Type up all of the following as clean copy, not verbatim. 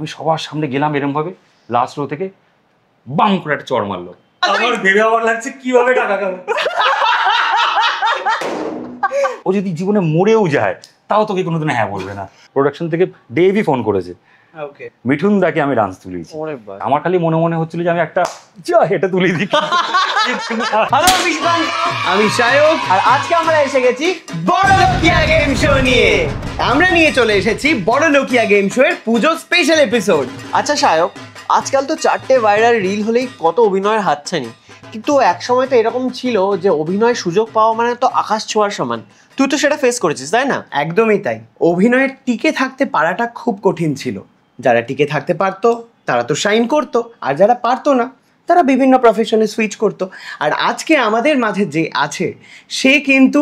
আমি সবার সামনে গেলাম এরকম ভাবে, লাস্ট রো থেকে বাং করে একটা চড় মারলো। আমার ভেবে আমার লাগছে কিভাবে টাকা খাবো। ও যদি জীবনে মরেও যায় তাও তোকে কোনোদিন হ্যাঁ বলবে না। প্রোডাকশন থেকে ডেভি ফোন করেছে, মিঠুন দাকে আমি ডান্স তুলিয়েছি। আমার খালি মনে মনে হচ্ছিল যে আমি একটা এটা তুলে দিই। হ্যালো বিশবান, আমি সায়ক, আর আজকে আমরা এসে গেছি বড় লোকিয়া গেম শো নিয়ে। আমরা নিয়ে চলে এসেছি বড় লোকিয়া গেম শো এর পুজো স্পেশাল এপিসোড। আচ্ছা সায়ক, আজকাল তো 4টে ভাইরাল রিল হলেই কত অভিনয়ের হাতছানি, কিন্তু এক সময় তো এরকম ছিল যে অভিনয়ের সুযোগ পাওয়া মানে তো আকাশ ছোঁয়ার সমান। তুই তো সেটা ফেস করেছিস, তাই না? একদমই তাই। অভিনয়ের টিকে থাকতে পারাটা খুব কঠিন ছিল। যারা টিকে থাকতে পারতো তারা তো শাইন করতো, আর যারা পারতো না তারা বিভিন্ন প্রফেশনে সুইচ করতো। আর আজকে আমাদের মাঝে যে আছে সে কিন্তু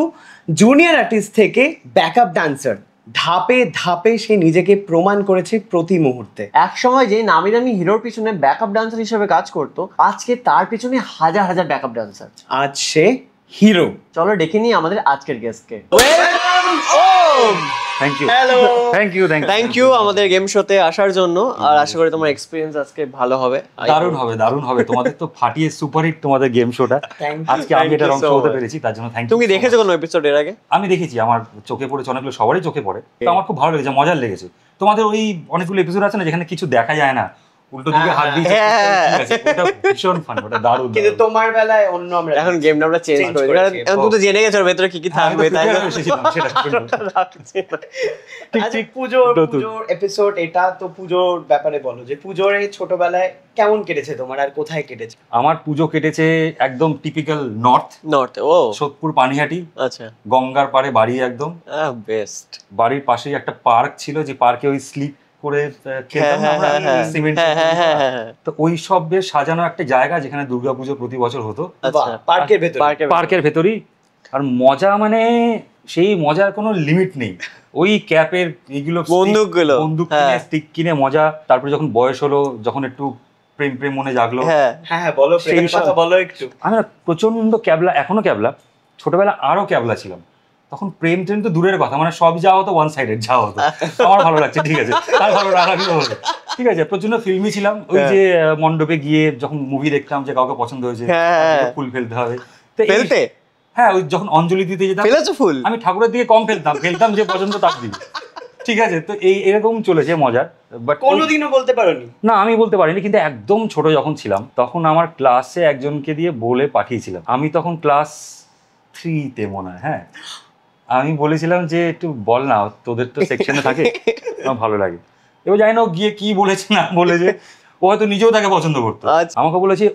জুনিয়র আর্টিস্ট থেকে ব্যাকআপ ডান্সার। ধাপে ধাপে সে নিজেকে প্রমাণ করেছে প্রতি মুহূর্তে। এক সময় যে নামি দামি হিরোর পিছনে ব্যাকআপ ডান্সার হিসেবে কাজ করতো, আজকে তার পিছনে হাজার হাজার ব্যাকআপ ডান্সার। আজ সে হিরো। চলো ডেকে নিই আমাদের আজকের গেস্টকে। Thank you, hello, thank you, thank you আমাদের গেম শোতে আসার জন্য। আর আশা করি তোমার এক্সপিরিয়েন্স আজকে ভালো হবে। দারুণ হবে, দারুণ হবে। তোমাদের তো ফাটিয়ে সুপারহিট তোমাদের গেম শোটা। আজকে আমি এটা অংশ হতে পেরেছি, তার জন্য থ্যাংক ইউ। তুমি দেখেছো কোনো এপিসোড এর আগে? আমি দেখেছি, আমার চোখে পড়েছে, অনেকগুলো সবারই চোখে পড়ে। তো আমার খুব ভালো লেগেছে, মজার লেগেছে। তোমাদের ওই অনেকগুলো এপিসোড আছে না যেখানে কিছু দেখা যায় না, উল্টো দিকে হাত দিয়ে ওটা ভীষণ ফান, ওটা দারুণ। কিন্তু তোমার বেলায় অন্য, আমরা এখন গেমটা আমরা চেঞ্জ করি, কারণ এখন তুই তো জেনে গেছো ভেতরে কি কি থাকবে, তাই না? আচ্ছা, পুজোর এপিসোড এটা তো পুজোর ব্যাপারে বলো, যে পুজোর ছোটবেলায় কেমন কেটেছে তোমার, আর কোথায় কেটেছে? আমার পুজো কেটেছে একদম টিপিক্যাল নর্থ। ও সোদপুর পানিহাটি, আচ্ছা, গঙ্গার পাড়ে বাড়ি একদম বেস্ট। বাড়ির পাশেই একটা পার্ক ছিল, যে পার্কে ওই স্লিপ করে খেলতাম আমরা সিমেন্ট। তো ওই সব বেশ সাজানো একটা জায়গা যেখানে দুর্গাপুজো প্রতি বছর হতো, পার্কের ভেতর, পার্কের ভেতরই। আর মজা মানে সেই মজার কোনো লিমিট নেই। ওই ক্যাপের এইগুলো বন্দুক কিনে, স্টিক কিনে মজা। তারপরে যখন বয়স হলো, যখন একটু প্রেম প্রেম মনে জাগলো, হ্যাঁ বলো, সেই কথা বলো একটু। আমি প্রচন্ড ক্যাবলা, এখনো ক্যাবলা, ছোটবেলা আরো ক্যাবলা ছিলাম। তখন প্রেম ট্রেম তো দূরের কথা, মানে সব যাওয়া হতো ওয়ান সাইডেড যাওয়া হতো। আমার ভালো লাগছে, ঠিক আছে, তার ভালো লাগানো হলো, ঠিক আছে। প্রচন্ড ফিল্মি ছিলাম। ওই যে মণ্ডপে গিয়ে যখন মুভি দেখতাম, যে কাউকে পছন্দ হয়েছে ফুল ফেলতে হবে, তো হ্যাঁ, ওই যখন অঞ্জলি দিতে যেতাম, ফুল আমি ঠাকুরের দিকে কম ফেলতাম যে পছন্দ তার দিকে, ঠিক আছে। তো এরকম চলেছে মজার। বাট কোনোদিনও বলতে পারোনি? না, আমি বলতে পারিনি, কিন্তু একদম ছোট যখন ছিলাম তখন আমার ক্লাসে একজনকে দিয়ে বলে পাঠিয়েছিলাম। আমি তখন ক্লাস 3-তে মনে হয়, হ্যাঁ, আমি বলেছিলাম যে একটু বল না, তোদের তো সেকশনে থাকে, আমার ভালো লাগে। এবার জানি না ও গিয়ে কি বলেছে না বলেছে, ও হয়তো নিজেও তাকে পছন্দ করতো। আমাকে বলেছে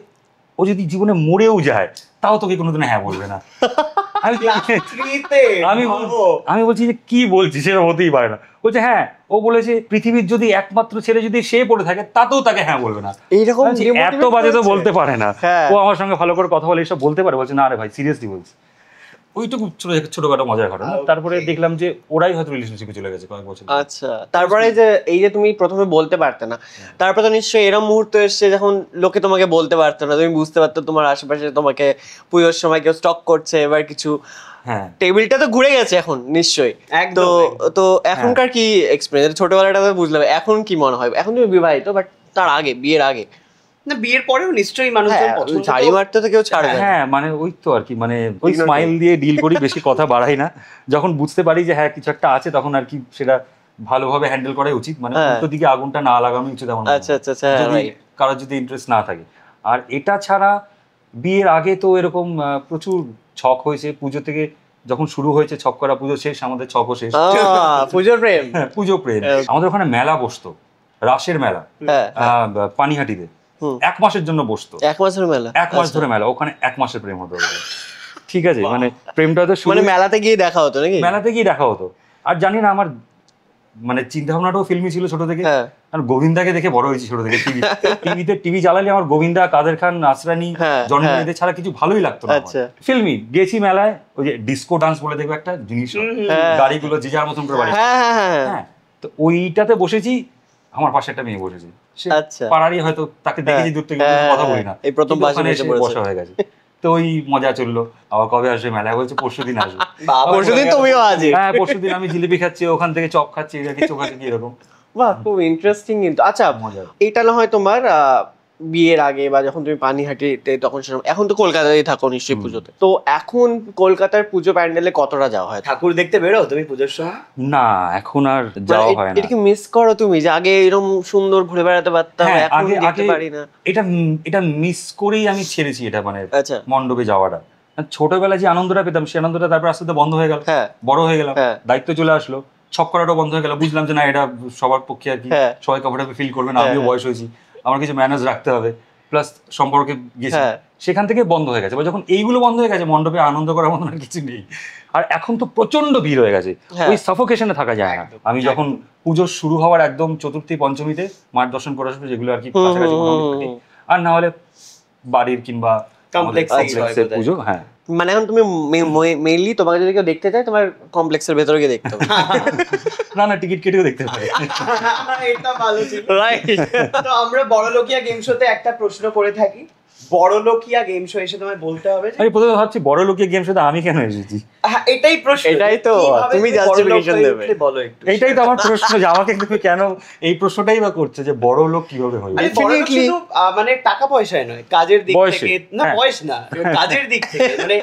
ও যদি জীবনে মরেও যায় তাও তোকে কোনোদিন হ্যাঁ বলবে না। আমি বলছি যে কি বলছি, সেটা হতেই পারে না। বলছে হ্যাঁ, ও বলেছে পৃথিবীর যদি একমাত্র ছেলে যদি সে পড়ে থাকে তাতেও তাকে হ্যাঁ বলবে না। এইরকম এত বাজে তো বলতে পারে না। ও আমার সঙ্গে ভালো করে কথা বলে এসব বলতে পারে? বলছে না রে ভাই, সিরিয়াসলি বলছি। ওইটুকু ছোটখাটো মজার ঘটনা। তারপরে দেখলাম যে ওরাই হয়তো রিলেশনশিপে চলে গেছে কয়েক বছর। আচ্ছা, তারপরে যে এই যে তুমি প্রথমে বলতে পারতে না, তারপর তো নিশ্চয়ই এরকম মুহূর্ত এসছে যখন লোকে তোমাকে বলতে পারতো না, তুমি বুঝতে পারতো তোমার আশেপাশে তোমাকে পুজোর সময় কেউ স্টক করছে, এবার কিছু টেবিলটা তো ঘুরে গেছে এখন নিশ্চয়ই। তো এখনকার কি এক্সপিরিয়েন্স? ছোটবেলাটা তো বুঝলাম, এখন কি মনে হয়? এখন তুমি বিবাহিত, বাট তার আগে, বিয়ের আগে না, বিয়ের পরেও নিশ্চয়ই মানুষজন ঝাড়ি মারতে তো কেউ ছাড়বে। হ্যাঁ, মানে ওই তো আর কি, মানে ওই স্মাইল দিয়ে ডিল করি, বেশি কথা বাড়াই না। যখন বুঝতে পারি যে হ্যাঁ কিছু একটা আছে, তখন আর কি সেটা ভালোভাবে হ্যান্ডেল করাই উচিত। মানে উল্টো দিকে আগুনটা না লাগানো উচিত আমার, যদি কারোর যদি ইন্টারেস্ট না থাকে। আর এটা ছাড়া বিয়ের আগে তো এরকম প্রচুর ছক হয়েছে। পুজো থেকে যখন শুরু হয়েছে ছক করা, পুজো শেষ, আমাদের ছকও শেষ। পুজোর প্রেম, পুজো প্রেম। আমাদের ওখানে মেলা বসতো, রাসের মেলা, পানিহাটিতে 1 মাসের জন্য বসতো। 1 মাসের মেলা? 1 মাস ধরে মেলা, ওখানে 1 মাসের প্রেম হতো। ঠিক আছে, মানে প্রেমটা তো মানে মেলাতে গিয়ে দেখা হতো নাকি? মেলাতে গিয়ে দেখা হতো। আর জানি না, আমার মানে চিন্তা ভাবনাটাও ফিল্মি ছিল ছোট থেকে। কারণ গোবিন্দাকে দেখে বড় হয়েছি ছোট থেকে। টিভি চালালে আমার গোবিন্দা, কাদের খান, নাসরানি, জন্মদিনে ছাড়া কিছু ভালোই লাগতো না। ফিল্মি গেছি মেলায়, ওই যে ডিস্কো ডান্স বলে দেখবে একটা জিনিস, গাড়িগুলো যে যার মতন করে বাড়ি, হ্যাঁ, তো ওইটাতে বসেছি। আমার পাশে একটা মেয়ে বসেছে, পাড়ারই হয়তো, তাকে দেখেছি দূর থেকে, কথা বলি না, এই প্রথম বসা হয়ে গেছে। তো ওই মজা চললো। আবার কবে আসবে মেলায়? বলছে পরশুদিন আসবে। পরশুদিন তুমিও আজ? হ্যাঁ, পরশুদিন আমি জিলিপি খাচ্ছি, ওখান থেকে চপ খাচ্ছি, চোখ আছে কি এরকম। বাহ, খুব ইন্টারেস্টিং কিন্তু। আচ্ছা, মজার। এটা না হয় তোমার বিয়ের আগে বা যখন তুমি পানিহাটিতে তখন সেরকম, এখন তো কলকাতাতেই থাকো নিশ্চয়ই পুজোতে, তো এখন কলকাতার পুজো প্যান্ডেলে কতটা যাওয়া হয়? ঠাকুর দেখতে বেরো তুমি পুজোর সময়? না, এখন আর যাওয়া হয় না। এটা কি মিস করো তুমি, যে আগে এরকম সুন্দর ঘুরে বেড়াতে পারতাম, হ্যাঁ, এখন আগে দেখতে পারি না? এটা মিস করেই আমি ছেড়েছি এটা, মানে আচ্ছা, মণ্ডপে যাওয়াটা। ছোটবেলায় যে আনন্দটা পেতাম সেই আনন্দটা তারপর আস্তে আস্তে বন্ধ হয়ে গেল। হ্যাঁ, বড় হয়ে গেলাম, হ্যাঁ, দায়িত্ব চলে আসলো, ছক করাটাও বন্ধ হয়ে গেল। বুঝলাম যে না, এটা সবার পক্ষে আর কি, হ্যাঁ, সবাই কমফোর্টেবল ফিল করবে না। আমিও হ্যাঁ, বয়স হয়েছি, আমার কিছু ম্যানেজ রাখতে হবে, প্লাস সম্পর্কে গেছি, হ্যাঁ, সেখান থেকে বন্ধ হয়ে গেছে। বা যখন এইগুলো বন্ধ হয়ে গেছে, মণ্ডপে আনন্দ করার মতন আর কিছু নেই। আর এখন তো প্রচন্ড ভিড় হয়ে গেছে, হ্যাঁ, ওই সাফোকেশনে থাকা যায় না। আমি যখন পুজো শুরু হওয়ার একদম চতুর্থী পঞ্চমীতে মার দর্শন করে আসবো, যেগুলো আর কি কাছাকাছি মোটামুটি থাকে, আর না হলে বাড়ির কিংবা কমপ্লেক্সের পুজো। হ্যাঁ, মানে এখন তুমি মেইনলি তোমাকে যদি কেউ দেখতে চায় তোমার কমপ্লেক্সের ভেতরে গিয়ে দেখতে হবে। না টিকিট কেটেও দেখতে পারে। এটা ভালো ছিল। রাইট। তো আমরা বড়লোকিয়া গেম শোতে একটা প্রশ্ন করে থাকি, বড়লোকিয়া গেম শো এসে তোমায় বলতে হবে যে, আমি প্রথমে ভাবছি বড় লোকের গেম শুধু আমি কেন এসেছি। হ্যাঁ এটাই প্রশ্ন, এটাই তো, কিভাবে তুমি বড়লোক justification হয়ে দেবে। উঠলে বলো একটু। এইটাই তো আমার প্রশ্ন, যে আমাকে কিন্তু কেন এই প্রশ্নটাই বা করছে যে বড় লোক কিভাবে হয়ে আরে বড়লোক Definitely. শুধু মানে টাকা পয়সায় নয়, কাজের দিক বয়সে। থেকে না, হ্যাঁ। বয়স না, কাজের দিক থেকে। মানে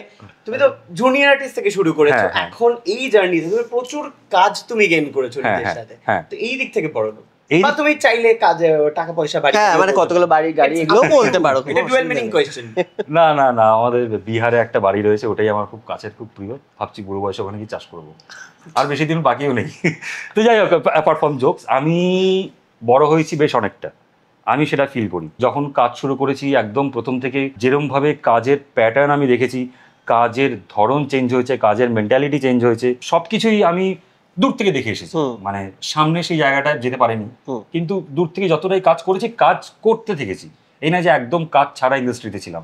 তুমি তো জুনিয়র আর্টিস্ট থেকে শুরু করেছো, হ্যাঁ, হ্যাঁ। এখন এই জার্নিতে তুমি প্রচুর কাজ তুমি গেইন করেছো হ্যাঁ, নিজের হ্যাঁ, সাথে। হ্যাঁ। তো এই দিক থেকে বড়লোক, এই বা তুমি চাইলে কাজে টাকা পয়সা বাড়ি, হ্যাঁ, মানে কতগুলো বাড়ি গাড়ি এগুলো বলতে পারো। এটা ডুয়াল মিনিং কোয়েশ্চেন। না না না, আমাদের বিহারে একটা বাড়ি রয়েছে, ওটাই আমার খুব কাছের, খুব প্রিয়। ভাবছি বুড়ো বয়সে ওখানে কি চাষ করবো, আর বেশি দিন বাকিও নেই। তো যাই হোক, অ্যাপার্ট ফ্রম জোকস, আমি বড় হয়েছি বেশ অনেকটা, আমি সেটা ফিল করি। যখন কাজ শুরু করেছি একদম প্রথম থেকে, যেরমভাবে কাজের প্যাটার্ন আমি দেখেছি, কাজের ধরন চেঞ্জ হয়েছে, কাজের মেন্টালিটি চেঞ্জ হয়েছে, সবকিছুই আমি দূর থেকে দেখে এসেছি। মানে সামনে সেই জায়গাটা যেতে পারিনি, কিন্তু দূর থেকে যতটাই কাজ করেছি, কাজ করতে থেকেছি। এই না যে একদম কাজ ছাড়া ইন্ডাস্ট্রিতে ছিলাম।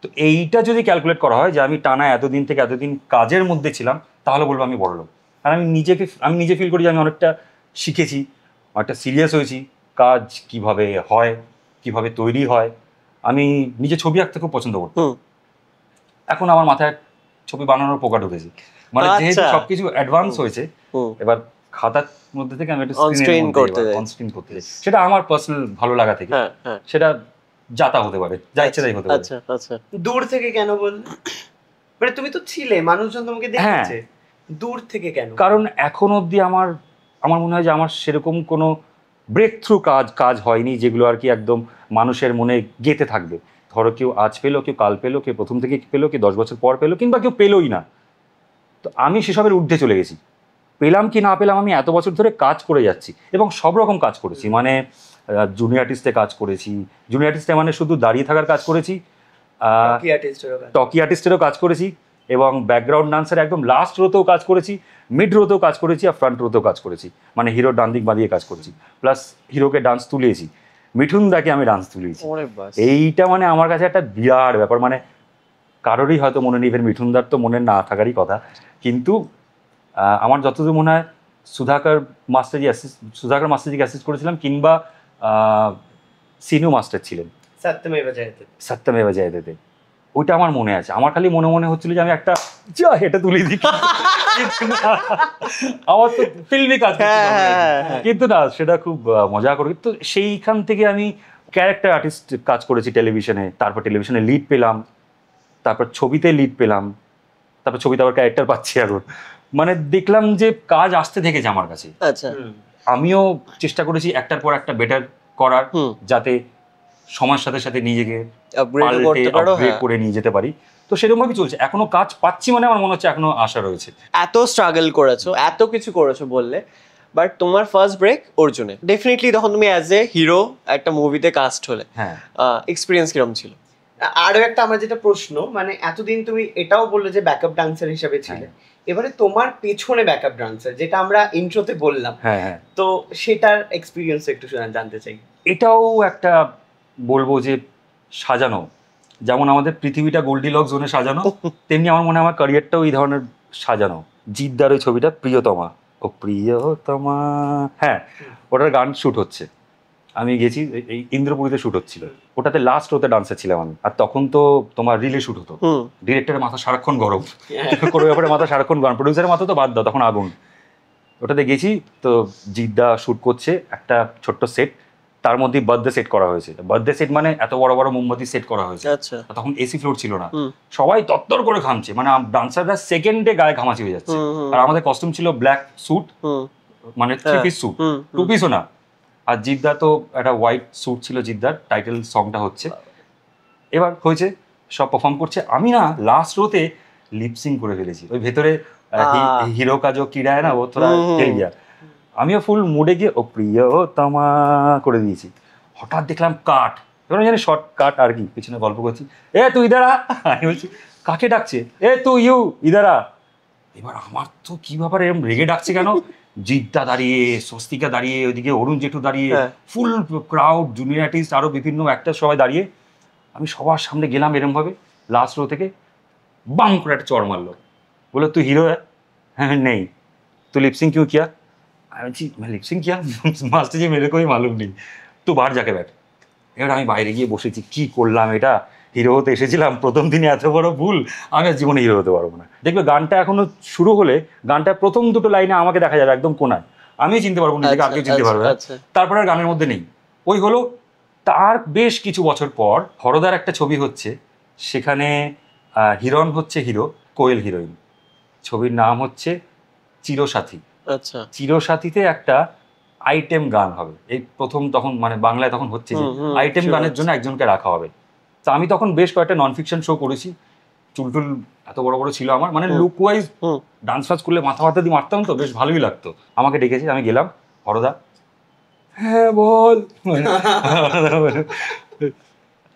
তো এইটা যদি ক্যালকুলেট করা হয় যে আমি টানা এতদিন থেকে এতদিন কাজের মধ্যে ছিলাম, তাহলে বলবো আমি বড় লোক। আর আমি নিজে ফিল করি যে আমি অনেকটা শিখেছি, অনেকটা সিরিয়াস হয়েছি। কাজ কিভাবে হয়, কিভাবে তৈরি হয়। আমি নিজে ছবি আঁকতে খুব পছন্দ করতাম, এখন আমার মাথায় ছবি বানানোর পোকা ঢুকেছে। মানে যেহেতু সবকিছু অ্যাডভান্স হয়েছে, এবার খাতার মধ্যে থেকে আমি একটু স্ক্রিন করতে চাই। সেটা আমার পার্সোনাল ভালো লাগা থেকে, সেটা যাতা হতে পারে, যা ইচ্ছে তাই হতে পারে। আচ্ছা আচ্ছা, দূর থেকে কেন বললে? মানে তুমি তো ছিলে, মানুষজন তোমাকে দেখেছে, দূর থেকে কেন? কারণ এখন অবধি আমার মনে হয় যে আমার সেরকম কোনো ব্রেক থ্রু কাজ হয়নি, যেগুলো আর কি একদম মানুষের মনে গেঁথে থাকবে। ধরো কেউ আজ পেলো, কেউ কাল পেলো, কেউ প্রথম থেকে পেলো, কেউ 10 বছর পর পেলো, কিংবা কেউ পেলোই না। তো আমি সেসবের ঊর্ধ্বে চলে গেছি। পেলাম কি না পেলাম, আমি এত বছর ধরে কাজ করে যাচ্ছি, এবং সব রকম কাজ করেছি। মানে জুনিয়র আর্টিস্টে কাজ করেছি, জুনিয়র আর্টিস্টে মানে শুধু দাঁড়িয়ে থাকার কাজ করেছি, টকি আর্টিস্টেরও কাজ করেছি, এবং ব্যাকগ্রাউন্ড ডান্সার একদম লাস্ট রোতেও কাজ করেছি, মিড রোতেও কাজ করেছি, আর ফ্রন্ট রোতেও কাজ করেছি। মানে হিরো ডান দিক বাঁধিয়ে কাজ করেছি, প্লাস হিরোকে ডান্স তুলিয়েছি, মিঠুন দাকে আমি ডান্স তুলিয়েছি। এইটা মানে আমার কাছে একটা বিরাট ব্যাপার। মানে কারোরই হয়তো মনে নেই, মিঠুনদার তো মনে না থাকারই কথা, কিন্তু আমার যতদূর মনে হয় সুধাকর মাস্টারজি অ্যাসিস্ট করেছিলাম, কিংবা সিনু মাস্টার ছিলেন সত্যমেব জয়তে, ওইটা আমার মনে আছে। আমার খালি মনে হচ্ছিল যে আমি একটা এটা তুলে দিই, আমার তো ফিল্মে কাজ, কিন্তু না, সেটা খুব মজা করি। তো সেইখান থেকে আমি ক্যারেক্টার আর্টিস্ট কাজ করেছি টেলিভিশনে, তারপর টেলিভিশনে লিড পেলাম, তারপর ছবিতে লিড পেলাম, তারপর ছবিতে আবার ক্যারেক্টার পাচ্ছি এখন। মানে দেখলাম যে কাজ আসতে থেকেছে আমার কাছে। আচ্ছা, আমিও চেষ্টা করেছি একটার পর একটা বেটার করার, যাতে সময়ের সাথে সাথে নিজেকে আপগ্রেড করে নিয়ে যেতে পারি। তো সেরকম ভাবে চলছে, এখনো কাজ পাচ্ছি, মানে আমার মনে হচ্ছে এখনো আশা রয়েছে। এত স্ট্রাগল করেছো, এত কিছু করেছো বললে, বাট তোমার ফার্স্ট ব্রেক অর্জুনে, ডেফিনেটলি তখন তুমি অ্যাজ এ হিরো একটা মুভিতে কাস্ট হলে, হ্যাঁ, এক্সপিরিয়েন্স কিরকম ছিল? আরো একটা আমার যেটা প্রশ্ন, মানে এতদিন তুমি এটাও বললে যে ব্যাকআপ ডান্সার হিসেবে ছিলে, এবারে তোমার পেছনে ব্যাকআপ ডান্সার, যেটা আমরা ইন্ট্রোতে বললাম, হ্যাঁ, তো সেটার এক্সপিরিয়েন্স একটু জানতে চাই। এটাও একটা বলবো যে সাজানো, যেমন আমাদের পৃথিবীটা গোল্ডিলক জোনে সাজানো, তেমনি আমার মনে হয় আমার ক্যারিয়ারটাও এই ধরনের সাজানো। জিদ্দার ওই ছবিটা প্রিয়তমা, ও প্রিয়তমা, হ্যাঁ, ওটার গান শ্যুট হচ্ছে, আমি গেছি, এই ইন্দ্রপুরীতে শ্যুট হচ্ছিল, ওটাতে লাস্ট রোতে ডান্সার ছিলাম আমি। আর তখন তো তোমার রিলে শ্যুট হতো, ডিরেক্টরের মাথা সারাক্ষণ গরম, কোনো ব্যাপারে মাথা সারাক্ষণ গরম, প্রডিউসারের মাথা তো বাদ দাও, তখন আগুন। ওটাতে গেছি তো জিদ্দা শ্যুট করছে একটা ছোট্ট সেট, তার মধ্যে বার্থডে সেট করা হয়েছে। বার্থডে সেট মানে এত বড় বড় মোমবাতি সেট করা হয়েছে। আচ্ছা। তখন এসি ফ্লোর ছিল না, সবাই তত্তর করে ঘামছে, মানে ডান্সাররা সেকেন্ডে গায়ে ঘামাচি হয়ে যাচ্ছে। আর আমাদের কস্টিউম ছিল ব্ল্যাক স্যুট, মানে 3 পিস স্যুট, 2 পিসও না। আর জিদ্দা তো একটা হোয়াইট স্যুট ছিল, জিদ্দার টাইটেল সংটা হচ্ছে। এবার হয়েছে, সব পারফর্ম করছে, আমি না লাস্ট রোতে লিপসিং করে ফেলেছি। ওই ভেতরে হিরো কাজো কিরায় না, ও থোড়া খেল গিয়া, আমিও ফুল মুডে গিয়ে ও প্রিয় তমা করে দিয়েছি। হঠাৎ দেখলাম কাট, এবার জানি শর্ট কাট আর কি, পিছনে গল্প করছি, এ তুই ইদারা, আমি বলছি কাকে ডাকছে, এ তুই ইউ ইদারা। এবার আমার তো কি ব্যাপার, এরকম রেগে ডাকছে কেন? জিদ্দা দাঁড়িয়ে, স্বস্তিকা দাঁড়িয়ে, ওইদিকে অরুণ জেঠু দাঁড়িয়ে, ফুল ক্রাউড, জুনিয়র আর্টিস্ট, আরো বিভিন্ন অ্যাক্টর সবাই দাঁড়িয়ে। আমি সবার সামনে গেলাম এরমভাবে, লাস্ট রো থেকে বাং করে একটা চড় মারলো, বলে তুই হিরো? হ্যাঁ নেই। তুই লিপসিং কিউ কিয়া? আমি বলছি লিপসিং কিয়া মাস্টার জি মেরে কোই মালুম নেই, তুই বার যাকে ব্যাট। এবার আমি বাইরে গিয়ে বসেছি, কি করলাম এটা, হিরো হতে এসেছিলাম, প্রথম দিনে এত বড় ভুল, আমি আর জীবনে হিরো হতে পারবো না। দেখবে গানটা এখনো শুরু হলে গানটার প্রথম দুটো লাইনে আমাকে দেখা যাবে একদম কোনায়, আমি চিনতে পারবো নিজেকে, আর কেউ চিনতে পারবে না। তারপরে আর গানের মধ্যে নেই। ওই হলো, তার বেশ কিছু বছর পর হরদার একটা ছবি হচ্ছে, সেখানে হিরণ হচ্ছে হিরো, কোয়েল হিরোইন। ছবির নাম হচ্ছে চিরসাথী। আচ্ছা। চিরসাথীতে একটা আইটেম গান হবে, এই প্রথম, তখন মানে বাংলায় তখন হচ্ছে যে আইটেম গানের জন্য একজনকে রাখা হবে। তো আমি তখন বেশ কয়েকটা নন ফিকশন শো করেছি, চুলটুল এত বড় বড় ছিল আমার, মানে লুক ওয়াইজ ডান্স ফান্স করলে মাথা মাথা দিয়ে মারতাম তো, বেশ ভালোই লাগতো। আমাকে ডেকেছে, আমি গেলাম, হরদা হ্যাঁ বল,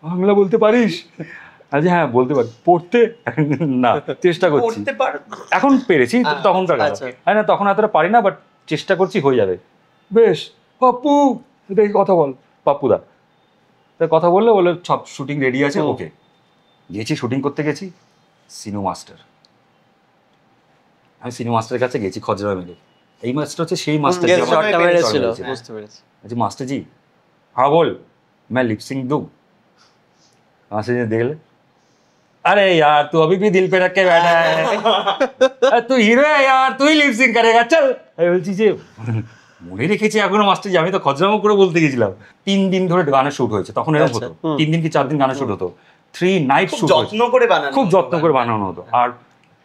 বাংলা বলতে পারিস? আচ্ছা হ্যাঁ বলতে পারি। পড়তে না, চেষ্টা করছি, এখন পেরেছি, তখন তো হ্যাঁ না, তখন এতটা পারি না, বাট চেষ্টা করছি, হয়ে যাবে। বেশ পাপ্পু, দেখি কথা বল। পাপ্পুদা তা কথা বললে, বলে সব শুটিং রেডি আছে, ওকে। গেছি, শুটিং করতে গেছি, সিনু মাস্টার। আমি সিনু মাস্টারের কাছে গেছি খজরা মেলে, এই মাস্টার হচ্ছে সেই মাস্টার जी। मास्टर जी हाँ बोल, मैं लिपसिंग दूँ? मास्टर जी देख ले, अरे यार तू अभी भी दिल पे रख के बैठा है, तू हीरो है यार, तू ही लिपसिंग करेगा, चल। আমি বলছি যে মনে রেখেছি এখনো মাস্টার জি, আমি তো খজরামো করে বলতে গেছিলাম। 3 দিন ধরে গানের শুট হয়েছে, তখন এরকম হতো, 3 দিন কি 4 দিন গানের শুট হতো, 3 নাইট শুট, খুব যত্ন করে বানানো হতো। আর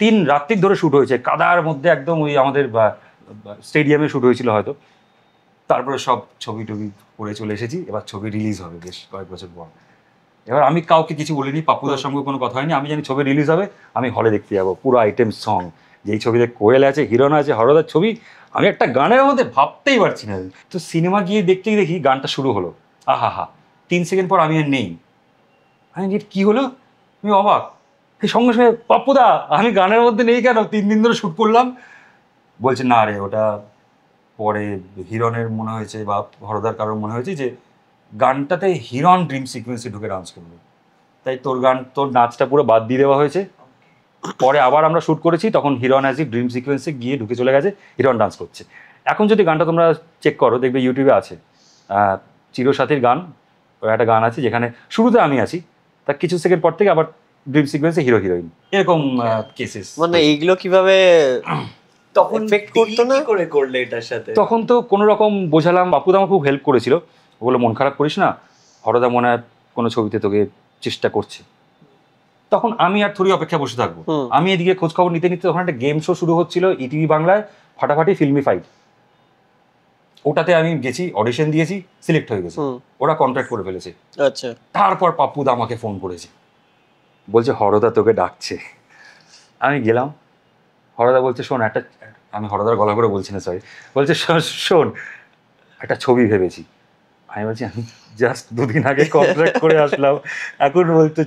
3 রাত্রি ধরে শুট হয়েছে, কাদার মধ্যে একদম, ওই আমাদের স্টেডিয়ামে শুট হয়েছিল হয়তো। তারপরে সব ছবি টবি করে চলে এসেছি, এবার ছবি রিলিজ হবে বেশ কয়েক বছর পর। এবার আমি কাউকে কিছু বলিনি, পাপ্পুদার সঙ্গে কোনো কথা হয়নি, আমি জানি ছবি রিলিজ হবে, আমি হলে দেখতে যাবো পুরো আইটেম সং, যেই ছবিতে কোয়েল আছে, হিরণ আছে, হরদার ছবি, আমি একটা গানের মধ্যে ভাবতেই পারছি না। তো সিনেমা গিয়ে দেখতেই দেখি গানটা শুরু হলো, আহা হা, 3 সেকেন্ড পর আমি আর নেই। আমি কি হলো, আমি অবাক, সঙ্গে সঙ্গে পাপ্পুদা আমি গানের মধ্যে নেই কেন, 3 দিন ধরে শ্যুট করলাম। বলছে না রে, ওটা পরে হিরণের মনে হয়েছে বা হরদার কারোর মনে হয়েছে যে গানটাতে হিরণ ড্রিম সিকোয়েন্সে ঢুকে ডান্স করবে, তাই তোর নাচটা পুরো বাদ দিয়ে দেওয়া হয়েছে। পরে আবার আমরা শ্যুট করেছি, তখন হিরণ অ্যাজ ড্রিম সিকোয়েন্সে গিয়ে ঢুকে চলে গেছে, হিরণ ডান্স করছে। এখন যদি গানটা তোমরা চেক করো, দেখবে ইউটিউবে আছে, চিরসাথীর গান, একটা গান আছে যেখানে শুরুতে আমি আছি, তার কিছু সেকেন্ড পর থেকে আবার ড্রিম সিকোয়েন্সে হিরো হিরোইন, এরকম কেসেস। মানে এইগুলো কিভাবে তখন এফেক্ট করতো না, করে করলে এটার সাথে? তখন তো কোনো রকম বোঝালাম, বাপুদা আমার খুব হেল্প করেছিল, ওগুলো মন খারাপ করিস না, হরদা মনে হয় কোনো ছবিতে তোকে চেষ্টা করছে। তখন আমি আর থোড়ি অপেক্ষা বসে থাকবো, আমি এদিকে খোঁজ খবর নিতে নিতে তখন একটা গেম শো শুরু হচ্ছিল ইটিভি বাংলায়, ফাটাফাটি ফিল্মি ফাইট। ওটাতে আমি গেছি, অডিশন দিয়েছি, সিলেক্ট হয়ে গেছি, ওরা কন্ট্রাক্ট করে ফেলেছে। আচ্ছা। তারপর পাপ্পুদা আমাকে ফোন করেছে, বলছে হরদা তোকে ডাকছে। আমি গেলাম, হরদা বলছে শোন একটা, আমি হরদার গলা করে বলছি না, সরি, বলছে শোন একটা ছবি ভেবেছি। আমি বলছি আমি জাস্ট 2 দিন আগে কন্ট্রাক্ট করে আসলাম, এখন বলতে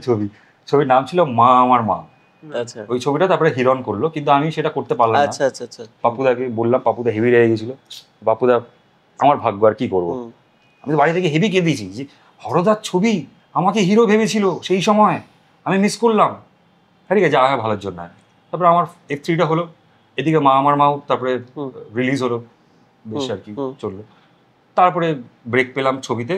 ছবির নাম ছিল মা আমার মা। আচ্ছা। ওই ছবিটা তারপরে হিরণ করলো, কিন্তু আমি সেটা করতে পারলাম না। আচ্ছা আচ্ছা আচ্ছা। পাপ্পুদাকে বললাম, পাপ্পুদা হেভি রেগে গেছিল। পাপ্পুদা আমার ভাগ্য, আর কি করবো, আমি তো বাড়ি থেকে হেভি কেঁদে দিয়েছি যে হরদার ছবি, আমাকে হিরো ভেবেছিল সেই সময়, আমি মিস করলাম। ঠিক আছে, যা হয় ভালোর জন্য। তারপরে আমার F3টা হলো, এদিকে মা আমার মাও তারপরে রিলিজ হলো, বেশ আর কি চললো। তারপরে ব্রেক পেলাম ছবিতে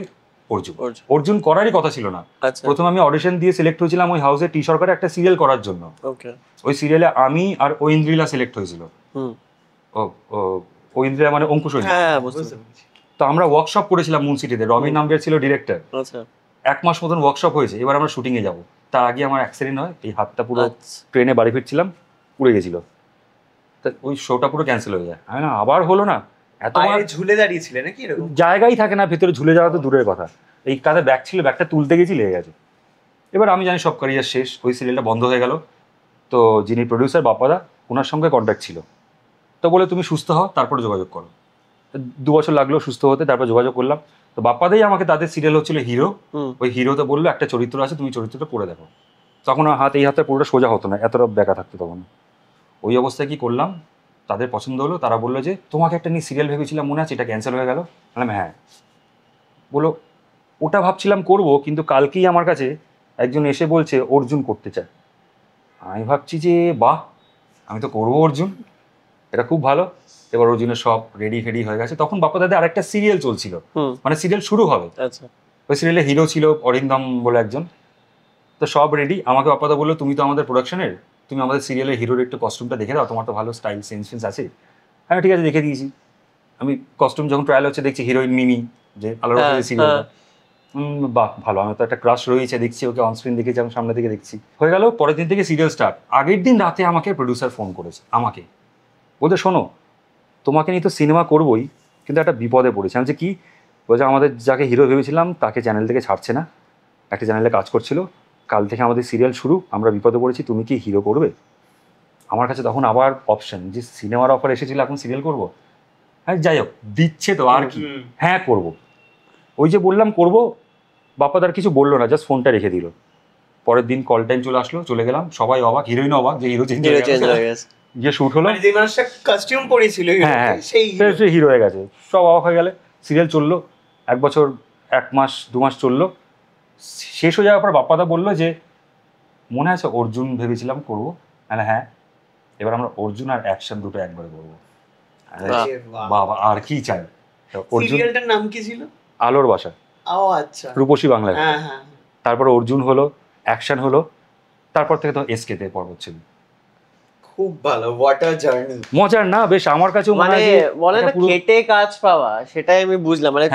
অর্জুন করারই কথা ছিল না। প্রথমে আমি অডিশন দিয়ে সিলেক্ট হয়েছিলাম ওই হাউসে টি সরকারে একটা সিরিয়াল করার জন্য। ওই সিরিয়ালে আমি আর ঐন্দ্রিলা সিলেক্ট হয়েছিল। ও ঐন্দ্রিয়া মানে অঙ্কুশ ঐন্দ্রিয়া। হ্যাঁ বুঝতে পেরেছি। তো আমরা ওয়ার্কশপ করেছিলাম মুন সিটিতে, রবি নাম্বিয়ার ছিল ডিরেক্টর। আচ্ছা 1 মাস মতন ওয়ার্কশপ হয়েছে, এবার আমরা শুটিংয়ে যাব। তার আগে আমার অ্যাক্সিডেন্ট হয়, এই হাতটা পুরো ট্রেনে বাড়ি ফিরছিলাম পুড়ে গেছিল, তা ওই শোটা পুরো ক্যান্সেল হয়ে যায়। আমি না আবার হলো না, এত ঝুলে দাঁড়িয়েছিলে নাকি এরকম? জায়গাই থাকে না, ভেতরে ঝুলে যাওয়া তো দূরের কথা, এই কাঁধে ব্যাগ ছিল, ব্যাগটা তুলতে গেছি লেগে গেছে। এবার আমি জানি সব ক্যারিয়ার শেষ, ওই সিরিয়ালটা বন্ধ হয়ে গেল। তো যিনি প্রডিউসার বাপ্পাদা, ওনার সঙ্গে কন্ট্যাক্ট ছিল, তো বলে তুমি সুস্থ হও তারপরে যোগাযোগ করো। 2 বছর লাগলো সুস্থ হতে, তারপর যোগাযোগ করলাম। তো বাপ্পাদাই আমাকে, তাদের সিরিয়াল হচ্ছিল হিরো, ওই হিরোতে বললো একটা চরিত্র আছে, তুমি চরিত্রটা করে দেখো। তখন এই হাতে পুরোটা সোজা হতো না, এতটা ব্যাকা থাকতো তখন। ওই অবস্থায় কি করলাম, তাদের পছন্দ হলো, তারা বললো যে তোমাকে একটা নিয়ে সিরিয়াল ভেবেছিলাম মনে আছে, এটা ক্যান্সেল হয়ে গেল। বললাম হ্যাঁ। বলো ওটা ভাবছিলাম করব, কিন্তু কালকেই আমার কাছে একজন এসে বলছে অর্জুন করতে চায়। আমি ভাবছি যে বাহ, আমি তো করবো অর্জুন, এটা খুব ভালো। এবার অর্জুনের সব রেডি ফেডি হয়ে গেছে। তখন বাপ্পা দাদা আরেকটা সিরিয়াল চলছিল, মানে সিরিয়াল শুরু হবে। আচ্ছা ওই সিরিয়ালে হিরো ছিল অরিন্দম বলে একজন। তো সব রেডি, আমাকে বাপ্পাদা বললো তুমি তো আমাদের প্রোডাকশনের, তুমি আমাদের সিরিয়ালের হিরোর একটু কস্টিউমটা দেখে দাও, তোমার তো ভালো স্টাইল সেন্স আছে। হ্যাঁ ঠিক আছে, দেখে দিয়েছি। আমি কস্টিউম যখন ট্রায়াল হচ্ছে দেখছি হিরোইন মিমি, যে আলোর সিরিয়ালটা, বাহ ভালো, আমি তো একটা ক্রাশ রয়েছে, দেখছি ওকে অনস্ক্রিন দেখেছি, আমি সামনে থেকে দেখছি। হয়ে গেল, পরের দিন থেকে সিরিয়াল স্টার্ট। আগের দিন রাতে আমাকে প্রডিউসার ফোন করেছে, আমাকে বলতে শোনো তোমাকে নিয়ে তো সিনেমা করবোই, কিন্তু একটা বিপদে পড়েছে। আমি যে কি? বলছে আমাদের যাকে হিরো ভেবেছিলাম তাকে চ্যানেল থেকে ছাড়ছে না, একটা চ্যানেলে কাজ করছিল, কাল থেকে আমাদের সিরিয়াল শুরু, আমরা বিপদে পড়েছি, তুমি কি হিরো করবে? আমার কাছে তখন আবার অপশন, যে সিনেমার অফার এসেছিল, এখন সিরিয়াল করবো। হ্যাঁ যাই হোক, দিচ্ছে তো আর কি, হ্যাঁ করব। ওই যে বললাম করব, বাপ্পাদার কিছু বললো না, জাস্ট ফোনটা রেখে দিল। পরের দিন কল টাইম চলে আসলো, চলে গেলাম, সবাই অবাক, হিরোইন অবাক যে হিরো চেঞ্জ হয়ে গেছে। গিয়ে শুট হলো, যে মানুষটা কস্টিউম পরেছিল হ্যাঁ সেই হিরো হয়ে গেছে, সব অবাক হয়ে গেলে। সিরিয়াল চললো 1 বছর, 1 মাস 2 মাস চললো। শেষ হয়ে যাওয়ার পর বাপ্পাদা বললো যে মনে আছে অর্জুন ভেবেছিলাম করবো। হ্যাঁ, এবার আমরা অর্জুন আর অ্যাকশন দুটো একবারে করবো। বাবা আর কি চাই। সিরিয়ালটার নাম কি ছিল? আলোর বাসা। ও আচ্ছা, রূপসী বাংলায়। হ্যাঁ হ্যাঁ। তারপর অর্জুন হলো, অ্যাকশন হলো, তারপর থেকে তো এসকেতে পর্ব ছিল। খুব ভালো, ওয়াটার জার্নি। মজার না বেশ, আমার কাছেও মনে হয় বলে না খেটে কাজ পাওয়া, সেটাই আমি বুঝলাম। মানে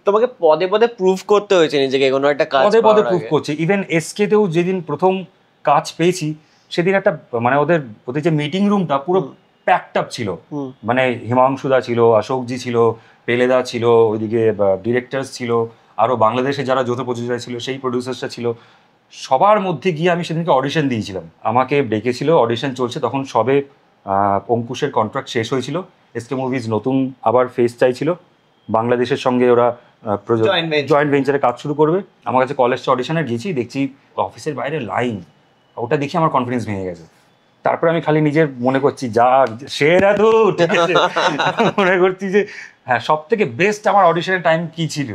তোমাকে পদে পদে প্রুফ করতে হয়েছে নিজেকে, কোনো একটা কাজ পদে পদে প্রুফ করছে। ইভেন এসকেতেও যেদিন প্রথম কাজ পেয়েছি, সেদিন একটা মানে ওদের যে মিটিং রুমটা পুরো প্যাকড আপ ছিল। মানে হিমাংশুদা ছিল, অশোকজি ছিল, পেলেদা ছিল, ওইদিকে ডিরেক্টরস ছিল, আরও বাংলাদেশে যারা যৌথ প্রযোজক ছিল সেই প্রডিউসার্সরা ছিল। সবার মধ্যে গিয়ে আমি সেদিনকে অডিশন দিয়েছিলাম, আমাকে ডেকেছিল, অডিশন চলছে তখন, সবে অঙ্কুশের কন্ট্রাক্ট শেষ হয়েছিল, এসকে মুভিজ নতুন আবার ফেস চাইছিল, বাংলাদেশের সঙ্গে ওরা জয়েন্ট ভেঞ্চারে কাজ শুরু করবে। আমার কাছে কলেজে অডিশনে গিয়েছি, দেখছি অফিসের বাইরে লাইন, ওটা দেখি আমার কনফিডেন্স ভেঙে গেছে। তারপরে আমি খালি নিজের মনে করছি যা সেরা তো মনে করছি যে হ্যাঁ সব থেকে বেস্ট আমার অডিশনের টাইম কী ছিল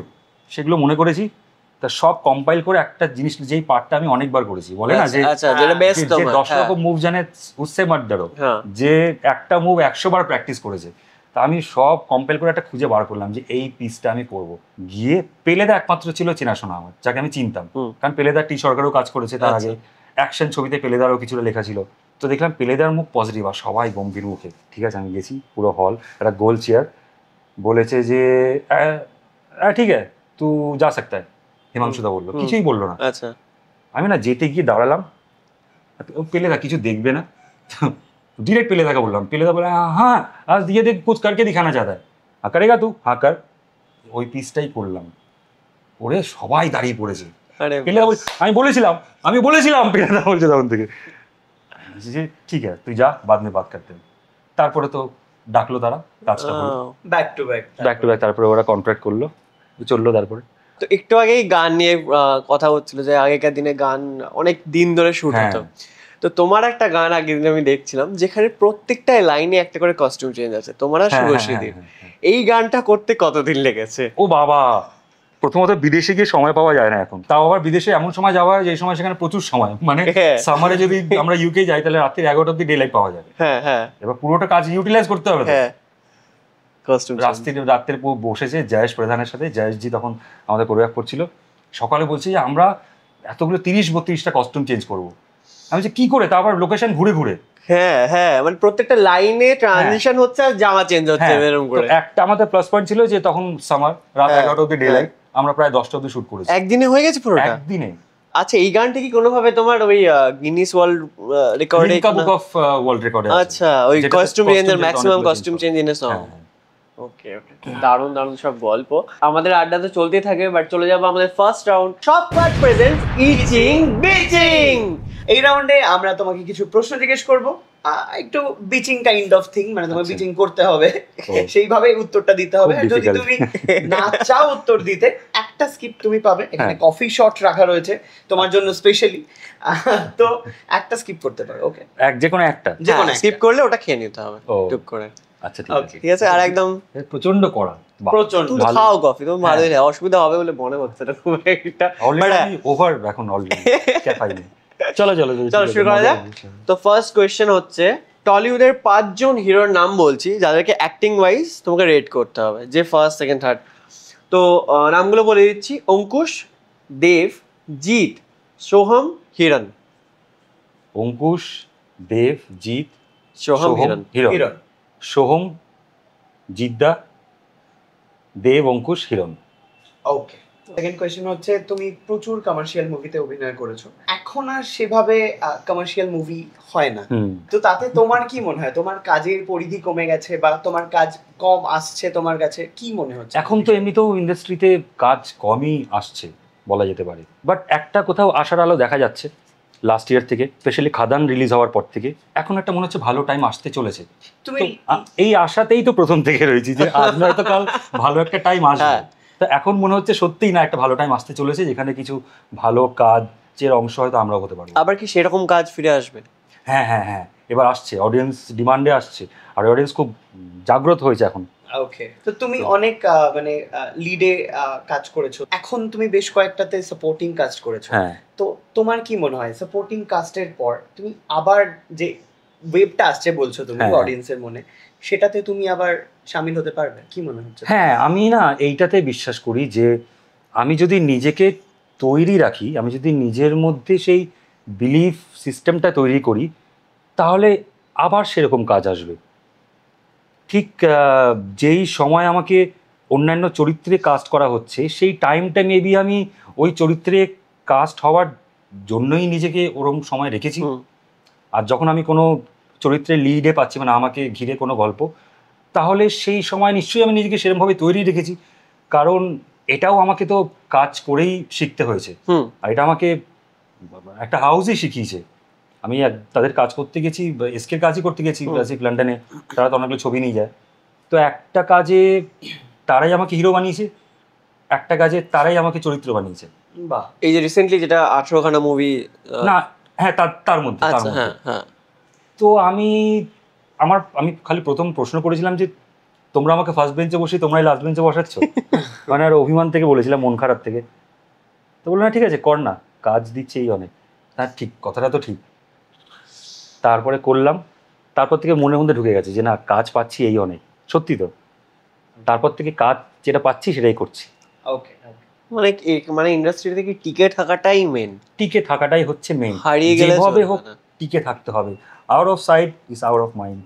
সেগুলো মনে করেছি। তা সব কম্পাইল করে একটা জিনিস, যেই পার্টটা আমি অনেকবার করেছি, বলে না যে 10 রকম মুভ জানে উসসে মাত ডরো, যে একটা মুভ 100 বার প্র্যাকটিস করেছে। তা আমি সব কম্পাইল করে একটা খুঁজে বার করলাম যে এই পিসটা আমি করব। গিয়ে পেলেদা একমাত্র ছিল চেনাশোনা আমার, যাকে আমি চিনতাম, কারণ পেলেদা টি সরকারও কাজ করেছে তার আগে, অ্যাকশন ছবিতে পেলেদারও কিছুটা লেখা ছিল। তো দেখলাম পেলেদার মুখ পজিটিভ, আর সবাই গম্ভীর মুখে। ঠিক আছে, আমি গেছি, পুরো হল একটা গোল চেয়ার, বলেছে যে ঠিক আছে তু যা সকতা হ্যায়, হিমাংশুদা বললো, কিছুই বললো না। আচ্ছা, আমি না যেতে গিয়ে দাঁড়ালাম, পেলেদা কিছু দেখবে না, ডিরেক্ট পেলেদাকে বললাম, পেলেদা বলে হ্যাঁ আজ দিয়ে দেখ কুছ করকে দিখানা চাহতা হ্যায়, হ্যাঁ করেগা তু, হ্যাঁ কর। ওই পিসটাই করলাম, ওরে সবাই দাঁড়িয়ে পড়েছে। পেলেদা বলছে আমি বলেছিলাম পেলেদা বলছে তখন থেকে যে ঠিক আছে তুই যা, বাদ মে বাত করতে। তারপরে তো ডাকলো তারা, কাজটা হলো ব্যাক টু ব্যাক, তারপরে ওরা কন্ট্রাক্ট করলো, চললো। তারপরে তো একটু আগেই গান নিয়ে কথা হচ্ছিল যে আগেকার দিনে গান অনেক দিন ধরে শুট হতো। তো তোমার একটা গান আগের দিন আমি দেখছিলাম যেখানে প্রত্যেকটা লাইনে একটা করে কস্টিউম চেঞ্জ আছে, তোমার আর শুভশ্রীদির। এই গানটা করতে কতদিন লেগেছে? ও বাবা, প্রথমত বিদেশে গিয়ে সময় পাওয়া যায় না এখন, তাও আবার বিদেশে এমন সময় যাওয়া হয় যে সময় সেখানে প্রচুর সময়, মানে সামারে যদি আমরা ইউকে যাই তাহলে রাত্রি 11টা অব্দি ডে লাইট পাওয়া যাবে। এবার পুরোটা কাজ ইউটিলাইজ করতে হবে। রাত্রে বসেছে জয়েশ প্রধানের সাথে, জয়েশজি তখন আমাদের কোরিওগ্রাফ করছিল, সকালে বলছে যে আমরা এতগুলো 30-32টা কস্টিউম চেঞ্জ করবো। আমি যে কি করে, তারপর লোকেশন ঘুরে ঘুরে। হ্যাঁ হ্যাঁ, মানে প্রত্যেকটা লাইনে ট্রানজিশন হচ্ছে আর জামা চেঞ্জ হচ্ছে এরকম করে। একটা আমাদের প্লাস পয়েন্ট ছিল যে তখন সামার, রাত 11টা অবধি ডে লাইট, আমরা প্রায় 10টা অবধি শুট করেছি। একদিনে হয়ে গেছে পুরোটা? একদিনে। আচ্ছা, এই গানটা কি কোনোভাবে তোমার ওই গিনিস ওয়ার্ল্ড রেকর্ডে? বুক অফ ওয়ার্ল্ড রেকর্ডে। আচ্ছা, ওই কস্টিউম চেঞ্জের maximum costume change in a song. Okay okay, দারুণ দারুণ সব গল্প। আমাদের আড্ডা তো চলতেই থাকে, বাট চলে যাবো আমাদের ফার্স্ট রাউন্ড, সব পার্ট প্রেজেন্ট ইচিং বিচিং। এই রাউন্ডে আমরা তোমাকে কিছু প্রশ্ন জিজ্ঞেস করব, একটু বিচিং কাইন্ড অফ থিং, মানে তোমাকে বিচিং করতে হবে, সেইভাবে উত্তরটা দিতে হবে। যদি তুমি না চাও উত্তর দিতে, একটা স্কিপ তুমি পাবে, এখানে কফি শট রাখা রয়েছে তোমার জন্য স্পেশালি, তো একটা স্কিপ করতে পারো। ওকে, যে কোনো একটা স্কিপ করলে ওটা খেয়ে নিতে হবে টুক করে। আচ্ছা ঠিক আছে। আর একদম প্রচন্ড কড়া, প্রচন্ড। তুমি খাও কফি, তোমার ভালো অসুবিধা হবে বলে মনে হচ্ছে না খুব একটা, অলরেডি ওভার এখন অলরেডি ক্যাফাইন। চলো শুরু করা যাক। তো ফার্স্ট কোয়েশ্চেন হচ্ছে, টলিউডের 5 জন হিরোর নাম বলছি যাদেরকে অ্যাক্টিং ওয়াইজ তোমাকে রেট করতে হবে, যে ফার্স্ট সেকেন্ড থার্ড। তো নামগুলো বলে দিচ্ছি: অঙ্কুশ, দেব, জিৎ, সোহম, হিরণ। অঙ্কুশ, দেব, জিৎ, সোহম, হিরণ। সোহম, জিদ্দা, দেব, অঙ্কুশ, হিরণ। ওকে, সেকেন্ড কোয়েশ্চেন হচ্ছে, তুমি প্রচুর কমার্শিয়াল মুভিতে অভিনয় করেছো, এখন আর সেভাবে কমার্শিয়াল মুভি হয় না, তো তাতে তোমার কি মনে হয়? তোমার কাজের পরিধি কমে গেছে বা তোমার কাজ কম আসছে তোমার কাছে, কি মনে হচ্ছে? এখন তো এমনিতেও ইন্ডাস্ট্রিতে কাজ কমই আসছে বলা যেতে পারে, বাট একটা কোথাও আশার আলো দেখা যাচ্ছে লাস্ট ইয়ার থেকে, স্পেশালি খাদান রিলিজ হওয়ার পর থেকে। এখন একটা মনে হচ্ছে ভালো টাইম আসতে চলেছে। তুমি এই আশাতেই তো প্রথম থেকে রয়েছি যে আজ নয়তো কাল ভালো একটা টাইম আসবে। তো এখন মনে হচ্ছে সত্যিই না, একটা ভালো টাইম আসতে চলেছে যেখানে কিছু ভালো কাজের অংশ হয়তো আমরাও হতে পারবো। আবার কি সেরকম কাজ ফিরে আসবে? হ্যাঁ, এবার আসছে, অডিয়েন্স ডিমান্ডে আসছে, আর অডিয়েন্স খুব জাগ্রত হয়েছে এখন। ওকে, তো তুমি অনেক মানে লিডে কাজ করেছো, এখন তুমি বেশ কয়েকটাতে সাপোর্টিং কাস্ট করেছো। তো তোমার কি মনে হয় সাপোর্টিং কাস্টের পর তুমি আবার যে ওয়েবটা আসছে বলছো তুমি অডিয়েন্সের মনে, সেটাতে তুমি আবার শামিল হতে পারবে, কি মনে হচ্ছে? হ্যাঁ, আমি না এইটাতে বিশ্বাস করি যে আমি যদি নিজেকে তৈরি রাখি, আমি যদি নিজের মধ্যে সেই বিলিফ সিস্টেমটা তৈরি করি, তাহলে আবার সেরকম কাজ আসবে। ঠিক যেই সময় আমাকে অন্যান্য চরিত্রে কাস্ট করা হচ্ছে, সেই টাইমটা মেবি আমি ওই চরিত্রে কাস্ট হওয়ার জন্যই নিজেকে ওরকম সময় রেখেছি। আর যখন আমি কোনো চরিত্রে লিডে পাচ্ছি, মানে আমাকে ঘিরে কোনো গল্প, তাহলে সেই সময় নিশ্চয়ই আমি নিজেকে সেরকমভাবে তৈরি রেখেছি, কারণ এটাও আমাকে তো কাজ করেই শিখতে হয়েছে। আর এটা আমাকে একটা হাউসই শিখিয়েছে। আমি তাদের কাজ করতে গেছি, এসকের কাজই করতে গেছি লন্ডনে, তারা তো অনেকগুলো ছবি নিয়ে যায়। তো একটা কাজে তারাই আমাকে হিরো বানিয়েছে, একটা কাজে তারাই আমাকে চরিত্র বানিয়েছে। বাহ, এই যে রিসেন্টলি যেটা 18খানা মুভি, না হ্যাঁ তার মধ্যে তো আমি খালি প্রথম প্রশ্ন করেছিলাম যে তোমরা আমাকে ফার্স্ট বেঞ্চে বসে তোমরাই লাস্ট বেঞ্চে বসাচ্ছ, মানে আর অভিমান থেকে বলেছিলাম, মন খারাপ থেকে। তো বললো না ঠিক আছে কর না, কাজ দিচ্ছে এই অনেক। হ্যাঁ ঠিক, কথাটা তো ঠিক। তারপরে করলাম, তারপর থেকে মনের মধ্যে ঢুকে গেছে যে না, কাজ পাচ্ছি এই অনেক, সত্যি তো। তারপর থেকে কাজ যেটা পাচ্ছি সেটাই করছি। ওকে, মানে ইন্ডাস্ট্রিতে কি টিকে থাকাটাই মেন, টিকে থাকাটাই হচ্ছে মেন। হারিয়ে গেলে যেভাবে হোক টিকে থাকতে হবে। Out of sight is out of mind.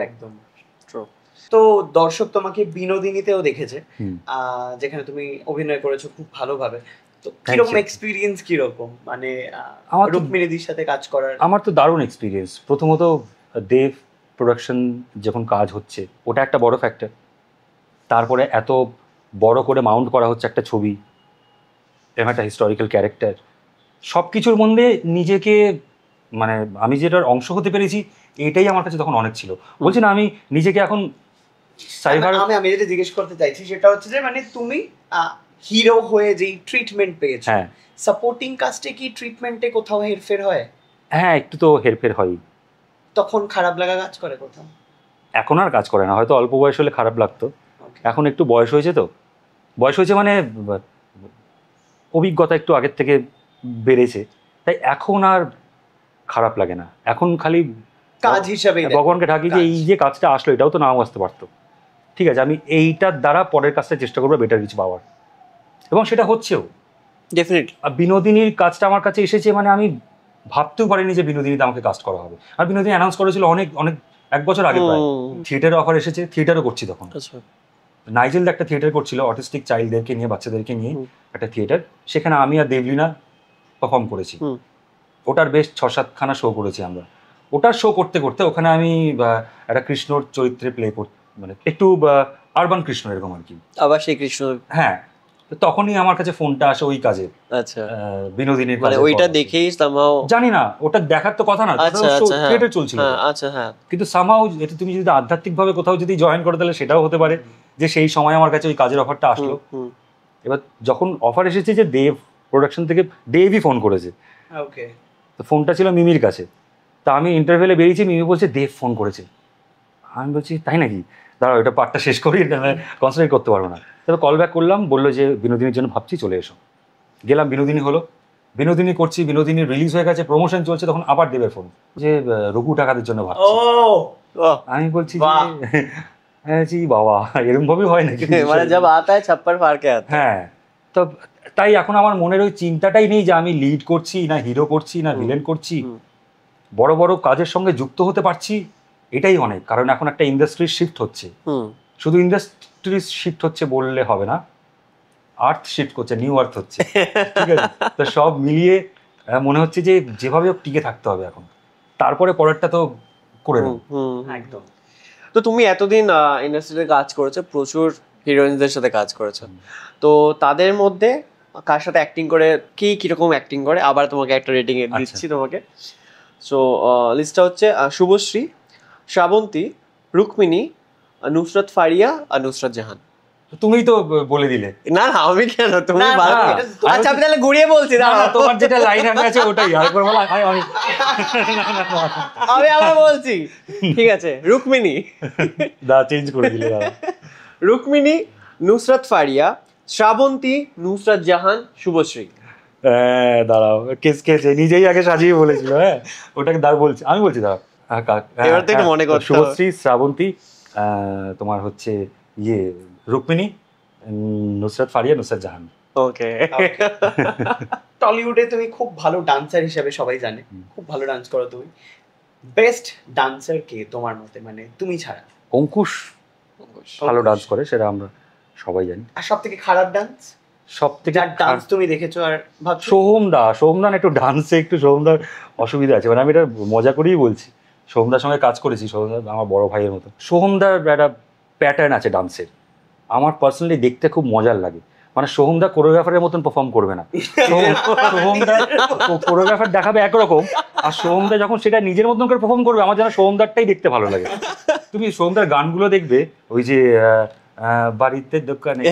একদম। তো দর্শক তোমাকে বিনোদিনীতেও দেখেছে, যেখানে তুমি অভিনয় করেছো খুব ভালোভাবে। তো কিরকম এক্সপিরিয়েন্স, কিরকম মানে রুক্মিণীদির সাথে কাজ করার? আমার তো দারুণ এক্সপিরিয়েন্স। প্রথমত দেব প্রোডাকশন যখন কাজ হচ্ছে, ওটা একটা বড় ফ্যাক্টর। তারপরে এত বড় করে মাউন্ট করা হচ্ছে একটা ছবি, এরকম একটা হিস্টোরিক্যাল ক্যারেক্টার, সব কিছুর মধ্যে নিজেকে মানে আমি যেটার অংশ হতে পেরেছি, এটাই আমার কাছে তখন অনেক ছিল। বলছি না আমি নিজেকে এখন আমি যেটা জিজ্ঞেস করতে চাইছি সেটা হচ্ছে যে মানে তুমি হিরো হয়ে যেই ট্রিটমেন্ট পেয়েছো, সাপোর্টিং কাস্টে কি ট্রিটমেন্টে কোথাও হেরফের হয়? হ্যাঁ, একটু তো হেরফের হয়। তখন খারাপ লাগা কাজ করে কোথাও? এখন আর কাজ করে না, হয়তো অল্প বয়স হলে খারাপ লাগতো, এখন একটু বয়স হয়েছে, তো বয়স হয়েছে মানে অভিজ্ঞতা একটু আগের থেকে বেড়েছে, তাই এখন আর খারাপ লাগে না। এখন খালি কাজ হিসাবে ভগবানকে ঢাকি যে এই যে কাজটা আসলো, এটাও তো নাও আসতে পারতো, ঠিক আছে আমি এইটার দ্বারা পরের কাজটা চেষ্টা করবো বেটার কিছু পাওয়ার, এবং সেটা হচ্ছেও ডেফিনেটলি। বিনোদিনীর কাজটা আমার কাছে এসেছে, মানে আমি ভাবতেও পারিনি যে বিনোদিনীতে আমাকে কাস্ট করা হবে। আর বিনোদিনী অ্যানাউন্স করেছিল অনেক অনেক 1 বছর আগে প্রায়। থিয়েটারে অফার এসেছে, থিয়েটারও করছি তখন। নাইজেল একটা থিয়েটার করছিল অটিস্টিক চাইল্ডদেরকে নিয়ে, বাচ্চাদেরকে নিয়ে একটা থিয়েটার, সেখানে আমি আর দেবলিনা পারফর্ম করেছি। ওটার বেশ 6-7খানা শো করেছি আমরা। ওটার শো করতে করতে ওখানে আমি একটা কৃষ্ণর চরিত্রে প্লে মানে একটু আরবান কৃষ্ণ এরকম আর কি, আবার সেই কৃষ্ণ। হ্যাঁ, তখনই আমার কাছে ফোনটা আসে ওই কাজে। আচ্ছা, বিনোদিনীর মানে ওইটা দেখেই সামহাও, জানি না ওটা দেখার তো কথা না, থিয়েটার চলছিল। আচ্ছা, হ্যাঁ, কিন্তু সামহাও এটা তুমি যদি আধ্যাত্মিক ভাবে কোথাও যদি জয়েন করো তাহলে সেটাও হতে পারে যে সেই সময় আমার কাছে ওই কাজের অফারটা আসলো। এবার যখন অফার এসেছে যে দেব প্রোডাকশন থেকে, দেবই ফোন করেছে। ওকে, তো ফোনটা ছিল মিমির কাছে। তা আমি ইন্টারভিউলে বেরিয়েছি, মিমি বলছে দেব ফোন করেছে। আমি বলছি তাই নাকি, দাঁড়াও এটা পার্টটা শেষ করি, কনসেন্ট্রেট করতে পারবো না। তবে কল ব্যাক করলাম, বললো যে বিনোদিনীর জন্য ভাবছি, চলে এসো। গেলাম, বিনোদিনী হলো, বিনোদিনী করছি, বিনোদিনী রিলিজ হয়ে গেছে, প্রমোশন চলছে, তখন আবার দেবের ফোন যে রঘু টাকাদের জন্য ভাবছি। আমি বলছি জি বাবা, এরকম ভাবেই হয় নাকি, মানে জব আতা হ্যায় ছাপ্পর ফার কে আতা। হ্যাঁ, তো তাই এখন আমার মনের ওই চিন্তাটাই নেই যে আমি লিড করছি না হিরো করছি না ভিলেন করছি। বড় বড় কাজের সঙ্গে যুক্ত হতে পারছি, এটাই অনেক। কারণ এখন একটা ইন্ডাস্ট্রির শিফট হচ্ছে, শুধু ইন্ডাস্ট্রি শিফট হচ্ছে বললে হবে না, আর্থ শিফট করছে, নিউ আর্থ হচ্ছে, ঠিক আছে? তো সব মিলিয়ে মনে হচ্ছে যে যেভাবে টিকে থাকতে হবে এখন, তারপরে পরেরটা তো করে নেব। একদম। তো তুমি এতদিন ইন্ডাস্ট্রিতে কাজ করেছো, প্রচুর হিরোইনদের সাথে কাজ করেছো, তো তাদের মধ্যে কার সাথে অ্যাক্টিং করে, কিরকম অ্যাক্টিং করে, আবার তোমাকে একটা রেটিং দিচ্ছি তোমাকে। সো লিস্টটা হচ্ছে শুভশ্রী, শ্রাবন্তী, রুক্মিণী, নুসরাত ফারিয়া আর নুসরাত জাহান। তুমিই তো বলে দিলে। না না, আমি কেন, তুমি আচ্ছা আমি তাহলে ঘুরিয়ে বলছি, তোমার যেটা লাইন আছে ওটাই আরেকবার বলা। আমি আবার বলছি, ঠিক আছে। রুক্মিণী, চেঞ্জ করে দিলে। রুক্মিণী, নুসরাত ফারিয়া, শ্রাবন্তী, নুসরাত জাহান, শুভশ্রী। দাঁড়াও, নিজেই আগে সাজিয়ে বলেছিল। হ্যাঁ, ওটাকে বলছি, আমি বলছি দাঁড়াও, এবার তো একটু মনে করতে হবে। শুভশ্রী, শ্রাবন্তী, তোমার হচ্ছে রুক্মিণী, নুসরাত ফারিয়া, নুসরাত জাহান। ওকে। টলিউডে তুমি খুব ভালো ডান্সার হিসেবে সবাই জানে, খুব ভালো ডান্স করো তুমি। বেস্ট ডান্সার কে তোমার মতে, মানে তুমি ছাড়া? অঙ্কুশ ভালো ডান্স করে, সেটা আমরা সবাই জানি। আর সব থেকে খারাপ ডান্স? সব থেকে ডান্স তুমি দেখেছো আর ভাবছো? সোহমদা একটু ডান্সে একটু সোহমদার অসুবিধা আছে, মানে আমি এটা মজা করেই বলছি। সোহমদার সঙ্গে কাজ করেছি, সোহমদা আমার বড় ভাইয়ের মতো। সোহমদার একটা প্যাটার্ন আছে ডান্সের, আমার পার্সোনালি দেখতে খুব মজার লাগে। মানে সোহমদা কোরিওগ্রাফারের মতন পারফর্ম করবে না। সোহমদা কোরিওগ্রাফার দেখাবে একরকম, আর সোহমদা যখন সেটা নিজের মতন করে পারফর্ম করবে, আমার যেন সোহমদারটাই দেখতে ভালো লাগে। তুমি সোহমদার গানগুলো দেখবে, ওই যে বাড়িতে দোকানে,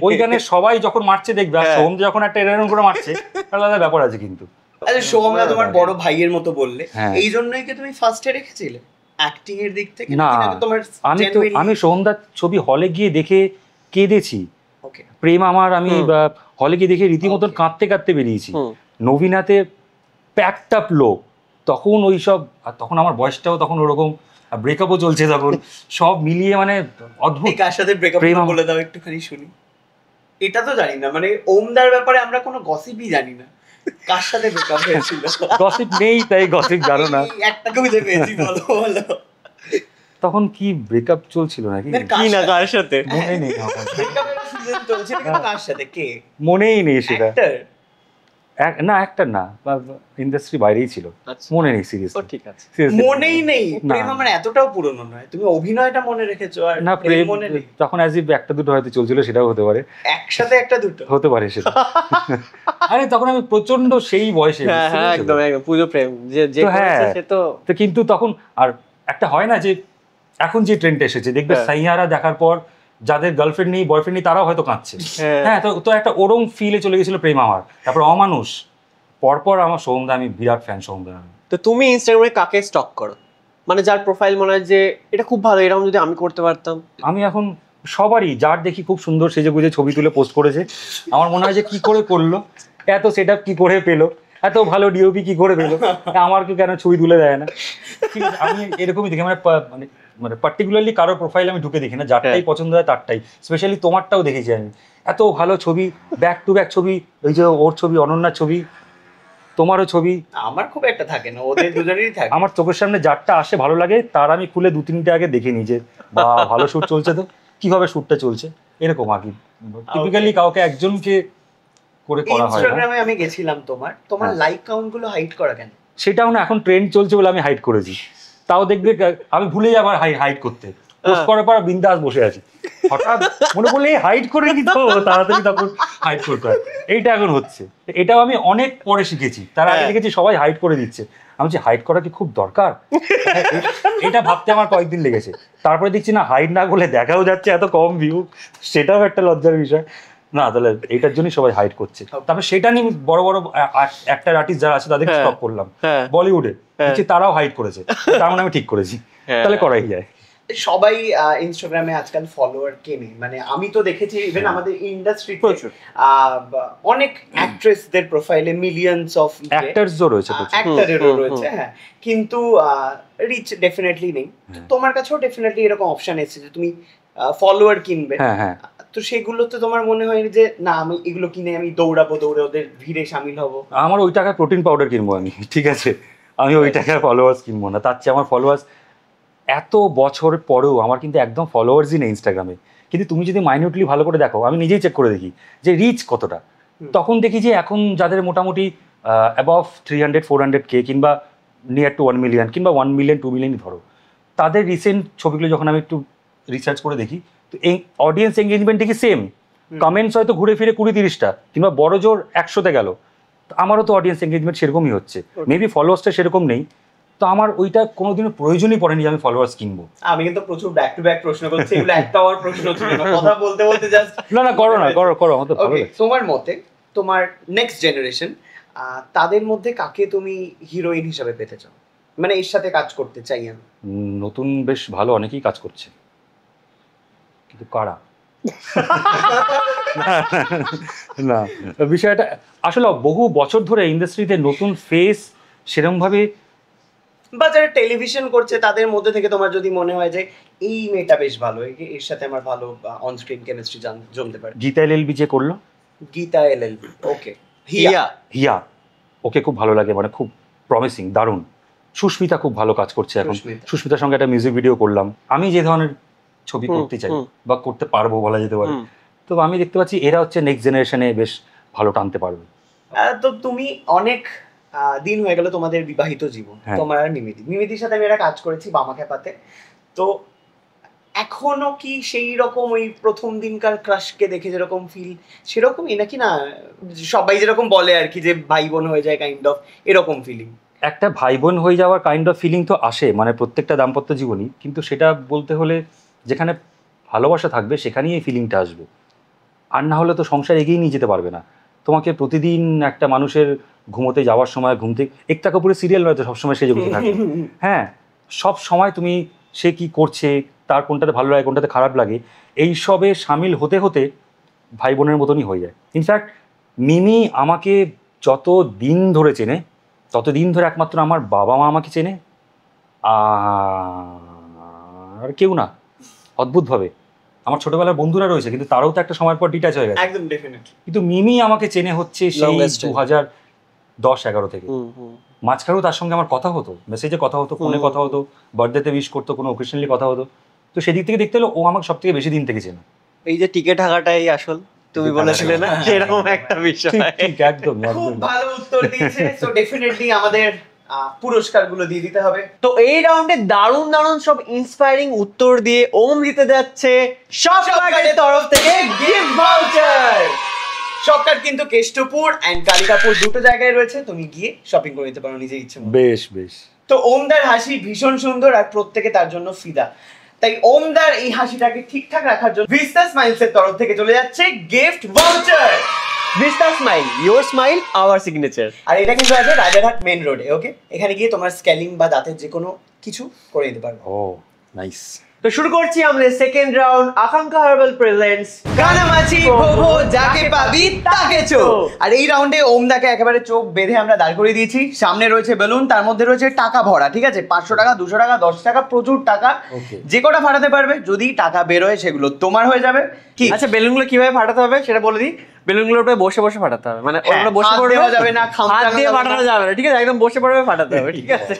ওই গানে সবাই যখন মারছে দেখবে, আর সোহমদা যখন একটা এরকম করে মারছে, আলাদা ব্যাপার আছে কিন্তু। আচ্ছা, সোহমদা তোমার বড় ভাইয়ের মতো বললে, এই জন্যই কি তুমি ফার্স্টে রেখেছিলে অ্যাক্টিং এর দিক থেকে? না, আমি সোহমদার ছবি হলে গিয়ে দেখে কেঁদেছি। প্রেম আমার, আমি হলে গিয়ে দেখে রীতিমতন কাঁদতে কাঁদতে বেরিয়েছি। নবীনাতে প্যাকড আপ লোক, তখন ওইসব, আর তখন আমার বয়সটাও তখন ওরকম, ব্রেকআপও চলছে তখন, সব মিলিয়ে মানে অদ্ভুত। কার সাথে ব্রেকআপ বলে দাও একটুখানি শুনি। এটা তো জানি না, মানে ওমদার ব্যাপারে আমরা কোনো গসিপই জানি না, কার সাথে ব্রেকআপ হয়েছিল? গসিপ নেই, তাই গসিপ জানো না। একটা কবিতা পেয়েছি, বলো বলো। তখন কি ব্রেকআপ চলছিল নাকি, কি না কার সাথে মনে নেই। চলছিল কিন্তু কার সাথে, কে মনেই নেই সেটা। না, একটা না, ইন্ডাস্ট্রি বাইরেই ছিল, মনে নেই সিরিয়াসলি। ঠিক আছে, মনেই নেই। প্রেম আমার এতটাও পুরনো নয়, তুমি অভিনয়টা মনে রেখেছো। আর না, প্রেম তখন অ্যাজ ইফ একটা দুটো হয়তো চলছিল, সেটাও হতে পারে, একসাথে একটা দুটো হতে পারে সেটা। আরে তখন আমি প্রচন্ড সেই বয়সে, একদম একদম পুরো প্রেম যে করেছে সে তো। কিন্তু তখন আর একটা হয় না যে এখন যে ট্রেন্ডটা এসেছে, দেখবে সাইয়ারা দেখার পর যাদের গার্লফ্রেন্ড নেই, বয়ফ্রেন্ড নেই, তারাও হয়তো কাঁদছে। হ্যাঁ, তো একটা ওরম ফিলে চলে গেছিল প্রেম আমার। তারপর অমানুষ, পরপর আমার সোহমদা, আমি বিরাট ফ্যান সোহমদা। তো তুমি ইনস্টাগ্রামে কাকে স্টক করো, মানে যার প্রোফাইল মনে হয় যে এটা খুব ভালো, এরকম যদি আমি করতে পারতাম? আমি এখন সবারই, যার দেখি খুব সুন্দর সেজে গুজে ছবি তুলে পোস্ট করেছে, আমার মনে হয় যে কি করে করলো, এত সেট আপ কি করে পেলো, এত ভালো ডিওপি কি করে পেলো, আমাকে কেন ছবি তুলে দেয় না। ঠিক আছে, আমি এরকমই দেখি, মানে পার্টিকুলারলি কারোর প্রোফাইল আমি ঢুকে দেখি না, যারটাই পছন্দ হয় তারটাই। স্পেশালি তোমারটাও দেখেছি আমি, এত ভালো ছবি, ব্যাক টু ব্যাক ছবি, ওই যে ওর ছবি, অনন্যার ছবি, তোমারও ছবি। আমার খুব একটা থাকে না, ওদের দুজনেরই থাকে। আমার চোখের সামনে যারটা আসে ভালো লাগে তার আমি খুলে 2-3টে আগে দেখে নিই যে বা ভালো শুট চলছে, তো কিভাবে শুটটা চলছে এরকম আর কি। টিপিক্যালি কাউকে একজনকে করে করা হয় না। ইনস্টাগ্রামে আমি গেছিলাম, তোমার লাইক কাউন্ট গুলো হাইড করা কেন? সেটাও না, এখন ট্রেন্ড চলছে বলে আমি হাইড করেছি। তাও দেখবে আমি ভুলে যাবো হাইড করতে, পোস্ট করার পর বিন্দাস বসে আছি, হঠাৎ মনে পড়লে হাইড করে নি তো তাড়াতাড়ি তখন হাইড করতে হয়। এইটা এখন হচ্ছে, এটাও আমি অনেক পরে শিখেছি। তার আগে দেখেছি সবাই হাইড করে দিচ্ছে, আমি বলছি হাইড করা কি খুব দরকার? এটা ভাবতে আমার কয়েকদিন লেগেছে। তারপরে দেখছি না, হাইড না করলে দেখাও যাচ্ছে এত কম ভিউ, সেটাও একটা লজ্জার বিষয়। না তাহলে এটার জন্যই সবাই হাইড করছে। তারপরে সেটা নিয়ে বড় বড় অ্যাক্টর আর্টিস্ট যারা আছে তাদেরকে স্টপ করলাম বলিউডে, তারাও হাইড করেছে, তার মানে আমি ঠিক করেছি, তাহলে করাই যায়। সবাই ইনস্টাগ্রামে আজকাল ফলোয়ার কেনে, মানে আমি তো দেখেছি ইভেন আমাদের ইন্ডাস্ট্রিতে অনেক অ্যাক্ট্রেসদের প্রোফাইলে মিলিয়নস অফ অ্যাক্টরসও রয়েছে, অ্যাক্টরেরও রয়েছে, হ্যাঁ, কিন্তু রিচ ডেফিনেটলি নেই। তোমার কাছেও ডেফিনেটলি এরকম অপশন এসেছে যে তুমি ফলোয়ার কিনবে, হ্যাঁ, তো সেগুলোতে তোমার মনে হয় যে না আমি এগুলো কিনে আমি দৌড়ে ওদের ভিড়ে শামিল হব? আমার ওই টাকায় প্রোটিন পাউডার কিনবো আমি, ঠিক আছে, আমি ওই টাকায় ফলোয়ার্স কিনবো না। তার চেয়ে আমার ফলোয়ার্স এত বছর পরেও আমার কিন্তু একদম ফলোয়ার্সই নেই ইনস্টাগ্রামে। কিন্তু তুমি যদি মাইনিউটলি ভালো করে দেখো, আমি নিজেই চেক করে দেখি যে রিচ কতটা, তখন দেখি যে এখন যাদের মোটামুটি অ্যাবভ 300-400K কিংবা নিয়ার টু 1 মিলিয়ন কিংবা 1 মিলিয়ন 2 মিলিয়ন ধরো, তাদের রিসেন্ট ছবিগুলো যখন আমি একটু রিসার্চ করে দেখি, তো এই অডিয়েন্স এঙ্গেজমেন্ট দেখি সেম, কমেন্টস হয়তো ঘুরে ফিরে 20-30টা কিংবা বড় জোর 100তে গেল, আমারও তো অডিয়েন্স এঙ্গেজমেন্ট সেরকমই হচ্ছে, মেবি ফলোয়ার্সটা সেরকম নেই। তো আমার ওইটা কোনোদিনও প্রয়োজনই পড়েনি যে আমি ফলোয়ার্স কিনবো। আমি কিন্তু প্রচুর ব্যাক টু ব্যাক প্রশ্ন করছি, এগুলো একটা আর প্রশ্ন ছিল না, কথা বলতে জাস্ট না করো আমার তো ভালো লাগে। তোমার মতে তোমার নেক্সট জেনারেশন তাদের মধ্যে কাকে তুমি হিরোইন হিসেবে পেতে চাও, মানে এর সাথে কাজ করতে চাই আমি? নতুন বেশ ভালো অনেকেই কাজ করছে, কিন্তু কারা? না, বিষয়টা আসলে বহু বছর ধরে ইন্ডাস্ট্রিতে নতুন ফেস সেরকম ভাবে, বা যারা টেলিভিশন করছে তাদের মধ্যে থেকে তোমার যদি মনে হয় যে এই মেয়েটা বেশ ভালো, এর সাথে আমার ভালো অন স্ক্রিন কেমিস্ট্রি জমতে পারে। গীতা এলএলবি যে করলো, গীতা এলএলবি, ওকে, হিয়া ওকে খুব ভালো লাগে, মানে খুব প্রমিসিং, দারুণ। সুস্মিতা খুব ভালো কাজ করছে এখন, সুস্মিতার সঙ্গে একটা মিউজিক ভিডিও করলাম। আমি যে ধরনের ছবি করতে চাই বা করতে পারবো বলা যেতে পারে, তো আমি দেখতে পাচ্ছি এরা হচ্ছে নেক্সট জেনারেশনে বেশ ভালো টানতে পারবে। তো তুমি অনেক দিন হয়ে গেল তোমাদের বিবাহিত জীবন, তোমার আর মিমিদির সাথে আমি একটা কাজ করেছি বামা খেপাতে, তো এখনো কি সেই রকম ওই প্রথম দিনকার ক্রাশকে দেখে যেরকম ফিল সেরকমই নাকি না সবাই যেরকম বলে আর কি যে ভাই বোন হয়ে যায় কাইন্ড অফ এরকম ফিলিং? একটা ভাই বোন হয়ে যাওয়ার কাইন্ড অফ ফিলিং তো আসে মানে প্রত্যেকটা দাম্পত্য জীবনই, কিন্তু সেটা বলতে হলে যেখানে ভালোবাসা থাকবে সেখানেই এই ফিলিংটা আসবে, আর না হলে তো সংসার এগিয়ে নিয়ে যেতে পারবে না। তোমাকে প্রতিদিন একটা মানুষের ঘুমোতে যাওয়ার সময় ঘুম থেকে, একতা কাপুরের সিরিয়াল নয় তো সবসময় সে জগিয়ে থাকে, হ্যাঁ, সব সময় তুমি সে কি করছে, তার কোনটাতে ভালো লাগে কোনটাতে খারাপ লাগে, এইসবে সামিল হতে হতে ভাই বোনের মতনই হয়ে যায়। ইনফ্যাক্ট মিমি আমাকে যত দিন ধরে চেনে, ততদিন ধরে একমাত্র আমার বাবা মা আমাকে চেনে, আর কেউ না। অদ্ভুতভাবে আমার ছোটবেলার বন্ধুরা রয়েছে, কিন্তু তারাও তো একটা সময়ের পর ডিটাচ হয়ে গেছে, একদম ডেফিনেটলি, কিন্তু মিমি আমাকে চেনে হচ্ছে সেই 2010-11 থেকে। মাঝখানেও তার সঙ্গে আমার কথা হতো, মেসেজে কথা হতো, ফোনে কথা হতো, বার্থডেতে উইশ করতো, কোনো অকেশনালি কথা হতো, তো সেদিক থেকে দেখতে হলে ও আমাকে সব থেকে বেশি দিন থেকে চেনে। এই যে টিকে থাকাটাই আসল তুমি বলেছিলে না, এরকম একটা বিষয়। ঠিক, একদম খুব ভালো উত্তর দিয়েছে। সো ডেফিনেটলি আমাদের পুরস্কারগুলো দিয়ে দিতে হবে। তো এই রাউন্ডে দারুণ দারুণ সব ইন্সপায়ারিং উত্তর দিয়ে ওম দিতে যাচ্ছে শপকার্টের তরফ থেকে গিফট ভাউচার। শপকার্ট কিন্তু কেষ্টপুর এন্ড কালিকাপুর দুটো জায়গায় রয়েছে, তুমি গিয়ে শপিং করে নিতে পারো নিজের ইচ্ছে মতো। বেশ বেশ। তো ওমদার হাসি ভীষণ সুন্দর আর প্রত্যেকে তার জন্য ফিদা, তাই ওমদার এই হাসিটাকে ঠিকঠাক রাখার জন্য ভিস্তা স্মাইলসের তরফ থেকে চলে যাচ্ছে gift voucher. Vista smile, your smile our signature. আর এটা কিন্তু আছে রাজারহাট মেন রোডে, ওকে? এখানে গিয়ে তোমার স্কেলিং বা দাঁতের যে কোনো কিছু করে দিতে পারবে। ও নাইস। তো শুরু করছি আমাদের সেকেন্ড রাউন্ড আকাঙ্ক্ষা হার্বাল প্রেজেন্টস কানামাছি ভোভো যাকে পাবি তাকে চো। আর এই রাউন্ডে ওমদাকে একেবারে চোখ বেঁধে আমরা দাঁড় করে দিয়েছি। সামনে রয়েছে বেলুন, তার মধ্যে রয়েছে টাকা ভরা, ঠিক আছে? 500 টাকা, 200 টাকা, 10 টাকা, প্রচুর টাকা। যে কটা ফাটাতে পারবে, যদি টাকা বেরোয় সেগুলো তোমার হয়ে যাবে। কি আচ্ছা, বেলুনগুলো কিভাবে ফাটাতে হবে সেটা বলে দিই। বেলুনগুলোর উপরে বসে বসে ফাটাতে হবে, মানে ওগুলো বসে পড়বে যাবে না, হাত দিয়ে ফাটানো যাবে না, ঠিক আছে? একদম বসে পড়বে ফাটাতে হবে, ঠিক আছে?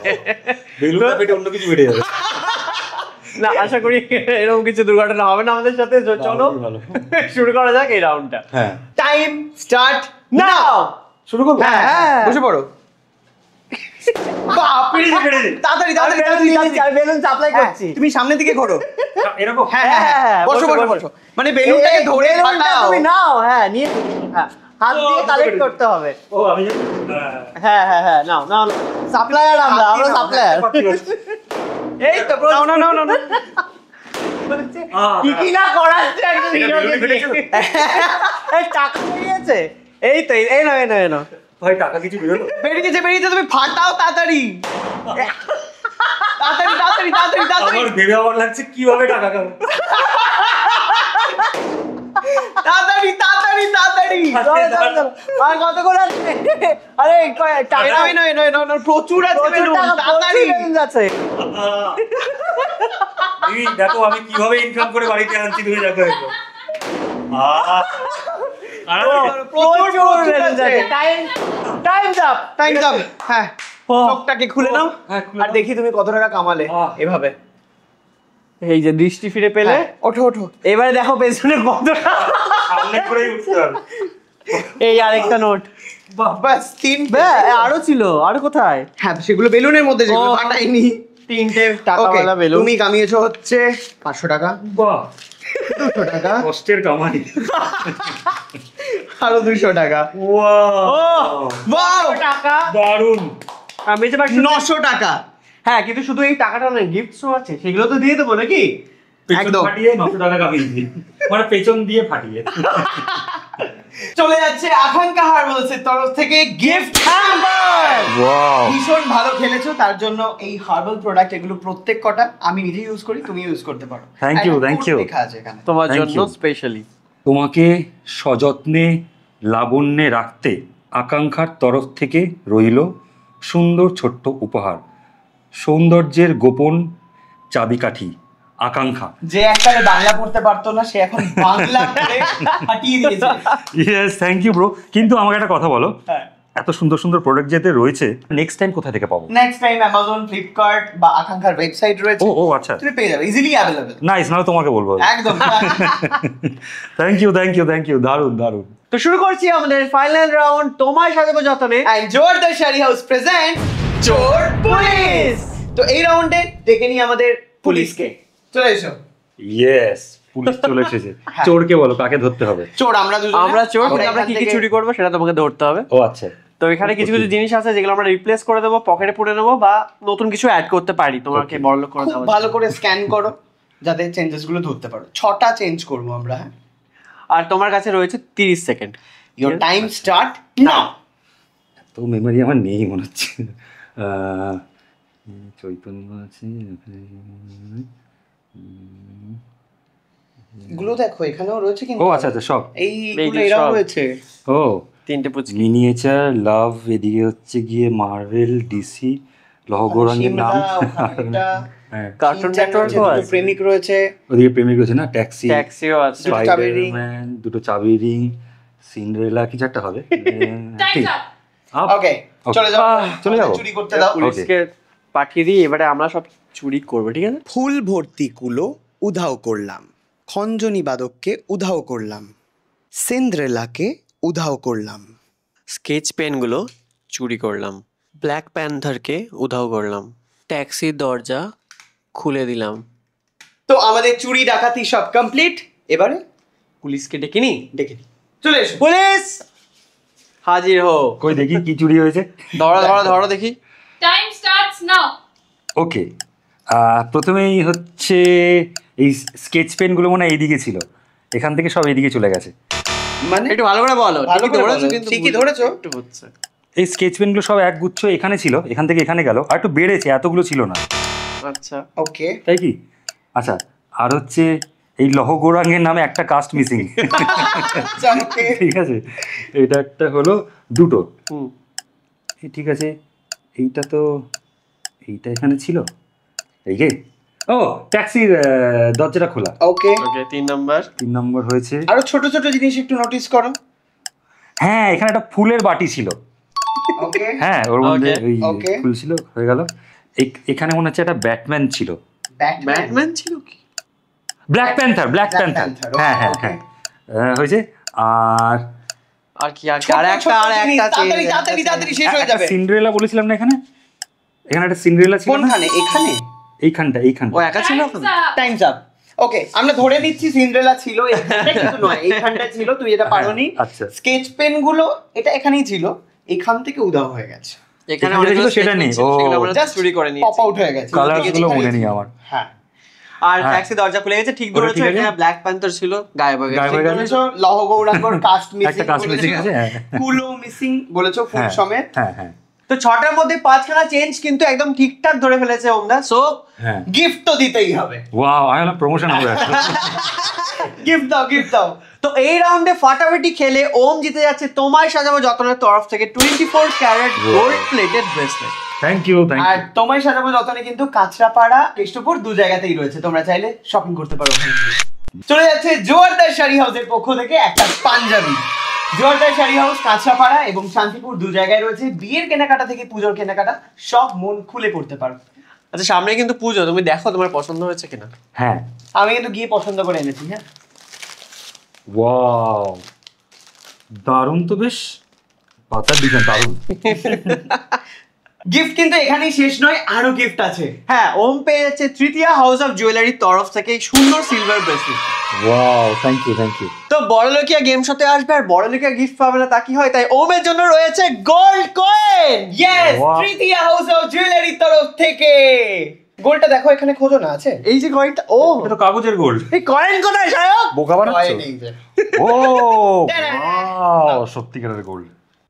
বেলুনটা পেটে অন্য কিছু বেড়ে যাবে। না, আশা করি এরকম কিছু দুর্ঘটনা হবে না আমাদের সাথে। চলো শুরু করা যাক এই রাউন্ডটা। হ্যাঁ, টাইম স্টার্ট নাও। শুরু করবো। হ্যাঁ, বসে পড়ো। তাড়াতাড়ি আমি বেলুন সাপ্লাই করছি, তুমি সামনের দিকে ঘোরো। এরকম। হ্যাঁ, বসো বসো বসো। মানে বেলুনটাকে ধরে ফাটাও। তুমি নাও, হ্যাঁ নিয়ে, হ্যাঁ হাত দিয়ে কালেক্ট করতে হবে। ও আমি হ্যাঁ হ্যাঁ হ্যাঁ, নাও নাও, সাপ্লায়ার আমরা সাপ্লায়ার। এই তো নাও নাও নাও নাও। কি না করাচ্ছে একটা হিরোকে। এই টাকা বেরিয়েছে, এই তো এই নাও এই নাও এই নাও। ভাই টাকা কিছু বেরোলো? বেরিয়েছে বেরিয়েছে, তুমি ফাটাও তাড়াতাড়ি তাড়াতাড়ি তাড়াতাড়ি তাড়াতাড়ি তাড়াতাড়ি আমার ভেবে আবার লাগছে কিভাবে টাকা কামাবো। তাড়াতাড়ি তাড়াতাড়ি তাড়াতাড়ি। চলো চলো চলো, আর কত করে আছে? আরে টাকা নয় নয় নয় নয়, প্রচুর আছে প্রচুর বেলুন, টাকা, তাড়াতাড়ি। প্রচুর বেলুন আছে। দিদি দেখো আমি কিভাবে ইনকাম করে বাড়িতে আনছি, তুমি দেখো একবার। প্রচুর বেলুন আছে। Time up. টাইম দাও। হ্যাঁ, চোখটাকে খুলে নাও আর দেখি তুমি কত টাকা কামালে এভাবে। এই যে দৃষ্টি ফিরে পেলে, ওঠো ওঠো। এবারে দেখো পেছনে কত টাকা। সামনে করেই উঠতে হবে। এই আরেকটা নোট। বাস তিন। আরো ছিল, আরো কোথায়? হ্যাঁ, সেগুলো বেলুনের মধ্যে, যেগুলো ফাটাইনি। তিনটে Okay, টাকাওয়ালা বেলুন। তুমি কামিয়েছো হচ্ছে 500 টাকা, বাহ, 200 টাকা, কষ্টের কামাই। আরো 200 টাকা। ওয়াও, টাকা দারুণ। আমি যে 900 টাকা। হ্যাঁ, কিন্তু শুধু এই টাকাটা নয়, গিফটসও আছে, সেগুলো তো দিয়ে দেবো নাকি? পেছন একদম। ফাটিয়ে 900 টাকা কামিয়ে দিই, মানে পেছন দিয়ে ফাটিয়ে। চলে যাচ্ছে আকাঙ্ক্ষা হার্বালসের তরফ থেকে গিফট হ্যাম্পার। ওয়াও, ভীষণ ভালো খেলেছো, তার জন্য এই হার্বাল প্রোডাক্ট এগুলো প্রত্যেক কটা আমি নিজে ইউজ করি, তুমি ইউজ করতে পারো। Thank you, একদম thank you. লেখা আছে এখানে। তোমার Thank জন্য you. স্পেশালি। তোমাকে সযত্নে লাবণ্যে রাখতে আকাঙ্ক্ষার তরফ থেকে রইল সুন্দর ছোট্ট উপহার, সৌন্দর্যের গোপন চাবিকাঠি আকাঙ্ক্ষা। যে একটা বাংলা পড়তে পারতো না, সে এখন বাংলা করে ফাটিয়ে দিয়েছে। Yes, thank you bro. কিন্তু আমাকে একটা কথা বলো, হ্যাঁ, এত সুন্দর সুন্দর প্রোডাক্ট যেতে রয়েছে, নেক্সট টাইম কোথা থেকে পাবো? নেক্সট টাইম অ্যামাজন, ফ্লিপকার্ট বা আকাঙ্ক্ষার ওয়েবসাইট রয়েছে, ও আচ্ছা, তুমি পেয়ে যাবে, ইজিলি অ্যাভেলেবল। নাইস, নাহলে তোমাকে বলবো। একদম। Thank you thank you thank you, দারুণ দারুণ। তো শুরু করছি আমাদের ফাইনাল রাউন্ড, তোমার সাজাবো যতনে। এন্ড জোরদার শাড়ি হাউস প্রেজেন্ট চোর পুলিশ। তো এই রাউন্ডে ডেকে নিই আমাদের পুলিশকে। চলে এসো। ইয়েস, পুলিশ চলে এসেছে। চোরকে বলো, কাকে ধরতে হবে? চোর আমরা দুজন। আমরা চোর, আমরা কি কি চুরি করবো সেটা তোমাকে ধরতে হবে। ও আচ্ছা, তো এখানে কিছু কিছু জিনিস আছে যেগুলো আমরা রিপ্লেস করে দেবো, পকেটে পুরে নেবো, বা নতুন কিছু অ্যাড করতে পারি তোমাকে বড়লোক করে খুব দেওয়ার ভালো জন্য। করে স্ক্যান করো যাতে চেঞ্জেস গুলো ধরতে পারো। 6টা চেঞ্জ করবো আমরা। হ্যাঁ, আর তোমার কাছে রয়েছে 30 second. Your time start now. তো মেমোরি আমার নেই মনে হচ্ছে। চৈতন্য আছে, এগুলো দেখো এখানেও রয়েছে কিন্তু। ও আচ্ছা আচ্ছা, সব এইগুলো এরাও রয়েছে। ও তিনটে পুচকি। মিনিয়েচার, লাভ, এদিকে হচ্ছে গিয়ে মার্ভেল, ডিসি, লহগরাঙ্গের নাম, হ্যাঁ, কার্টুন নেটওয়ার্কও আছে। প্রেমিক রয়েছে, ওদিকে প্রেমিক রয়েছে না, ট্যাক্সি, ট্যাক্সিও আছে। স্পাইডারম্যান, দুটো চাবি রিং, সিন্ডারেলা, কিছু একটা হবে। ঠিক। ওকে, চলে যাও। চলে যাবো। চুরি করতে দাও। পুলিশকে পাঠিয়ে দিই, এবারে আমরা সব চুরি করবো, ঠিক আছে? ফুল ভর্তি কুলো উধাও করলাম, খঞ্জনি বাদককে উধাও করলাম, সিন্ড্রেলাকে উধাও করলাম, স্কেচ পেনগুলো চুরি করলাম, ব্ল্যাক প্যান্থারকে উধাও করলাম, ট্যাক্সির দরজা খুলে দিলাম। তো আমাদের চুরি ডাকাতি সব কমপ্লিট। এবারে পুলিশকে ডেকে নি। ডেকে দিই। চলে এসো। পুলিশ হাজির হো। কই দেখি কি চুরি হয়েছে। ধরো ধরো ধরো দেখি। Time starts now. ওকে, প্রথমেই হচ্ছে এই স্কেচ পেনগুলো মনে হয় এইদিকে ছিল, এখান থেকে সব এইদিকে চলে গেছে। মানে একটু ভালো করে বলো। ভালো করে ধরেছো বলো। কিন্তু ঠিকই ধরেছো। একটু হচ্ছে। এই স্কেচ পেনগুলো সব এক গুচ্ছ এখানে ছিল, এখান থেকে এখানে গেল, আর একটু বেড়েছে, এতগুলো ছিল না। আচ্ছা, ওকে। তাই কি? আচ্ছা, আর হচ্ছে এই লহগোরাঙ্গের নামে একটা কাস্ট মিসিং, ঠিক আছে, এটা একটা হলো দুটো, ঠিক আছে। এইটা তো এইটা এখানে ছিল, এই যে ও ট্যাক্সির দরজাটা খোলা। ওকে, 3 নম্বর হয়েছে। আরো ছোট ছোট জিনিস একটু নোটিস করো। হ্যাঁ, এখানে একটা ফুলের বাটি ছিল, ওকে, হ্যাঁ ওর মধ্যে ওই Okay. ফুল ছিল, হয়ে গেল। এখানে মনে হচ্ছে একটা ব্যাটম্যান ছিল, ব্যাটম্যান ছিল কি? ব্ল্যাক প্যান্থার, Panther, হ্যাঁ হ্যাঁ okay. হ্যাঁ হয়েছে। আর কি আর একটা তাড়াতাড়ি শেষ হয়ে যাবে। সিন্ড্রেলা বলেছিলাম না, এখানে একটা সিন্ড্রেলা ছিল না? কোনখানে? এখানে? এইখানটা। ও একা ছিল Time's ওখানে? up. Times up. ওকে, আমরা ধরে নিচ্ছি সিন্ড্রেলা ছিল, এখানটা কিন্তু নয়, এইখানটা ছিল, তুই এটা পারোনি। আচ্ছা। স্কেচ পেন গুলো এটা এখানেই ছিল, এখান থেকে উধাও হয়ে গেছে, এখানে এখানে অনেক ছিল, সেটা নেই। ও জাস্ট চুরি করে নিয়েছি। পপ আউট হয়ে গেছে, কালারগুলো মনে নেই আমার। হ্যাঁ। আর হ্যাঁ। ট্যাক্সি দরজা খুলে গেছে, ঠিক ওটা ধরেছো, ঠিক আছে। এখানে ব্ল্যাক প্যান্থার ছিল, গায়েব হয়ে গায়েব হয়ে গেছে। গেছে। বলেছো লহ গৌরাঙ্গর কাস্ট একটা কাস্ট মিসিং আছে, হ্যাঁ। কুলো মিসিং বলেছো, ফুল হ্যাঁ, সমেত। হ্যাঁ হ্যাঁ তো 6টার মধ্যে 5খানা চেঞ্জ কিন্তু একদম ঠিকঠাক ধরে ফেলেছে ওমদা। সো হ্যাঁ। গিফট তো দিতেই হবে। ওয়াও, আমি হলাম প্রমোশন হবে একটা। গিফট দাও। তো এই রাউন্ডে ফাটাফাটি খেলে ওম জিতে যাচ্ছে তোমায় সাজাবো যতনের তরফ থেকে 24 carat gold plated bracelet. Thank you আর তোমায় সাজাবো যতনে কিন্তু কাঁচরাপাড়া, কেষ্টপুর দু জায়গাতেই রয়েছে, তোমরা চাইলে শপিং করতে পারো ওখানে গিয়ে। চলে যাচ্ছে জোয়ারদার শাড়ি হাউসের পক্ষ থেকে একটা পাঞ্জাবি। জোয়ারদার শাড়ি হাউস কাঁচরাপাড়া এবং শান্তিপুর দু জায়গায় রয়েছে। বিয়ের কেনাকাটা থেকে পুজোর কেনাকাটা সব মন খুলে করতে পারো। আচ্ছা, সামনে কিন্তু পুজো, তুমি দেখো তোমার পছন্দ হয়েছে কিনা। হ্যাঁ। আমি কিন্তু গিয়ে পছন্দ করে এনেছি। হ্যাঁ, ওয়াও, দারুণ তো, বেশ পাতার ডিজাইন দারুণ। গিফট কিন্তু এখানেই শেষ নয়, আরো গিফট আছে। হ্যাঁ, ওম পেয়ে যাচ্ছে তৃতীয়া হাউস অফ জুয়েলারির তরফ থেকে সুন্দর silver bracelet. Wow, thank you. তো বড়লোকিয়া গেম শোতে আসবে আর বড়লোকিয়া গিফট পাবে না তা কি হয়, তাই ওমের জন্য রয়েছে gold coin. Yes, Wow. Tritiya house of জুয়েলারির তরফ থেকে গোল্ডটা দেখো, এখানে খোঁজো না, আছে এই যে কয়েনটা, ও এটা তো কাগজের গোল্ড। এই কয়েন কোথায় সায়ক? বোকা বানাচ্ছো? কয়েন এই যে। ও ওয়াও, সত্যিকারের গোল্ড।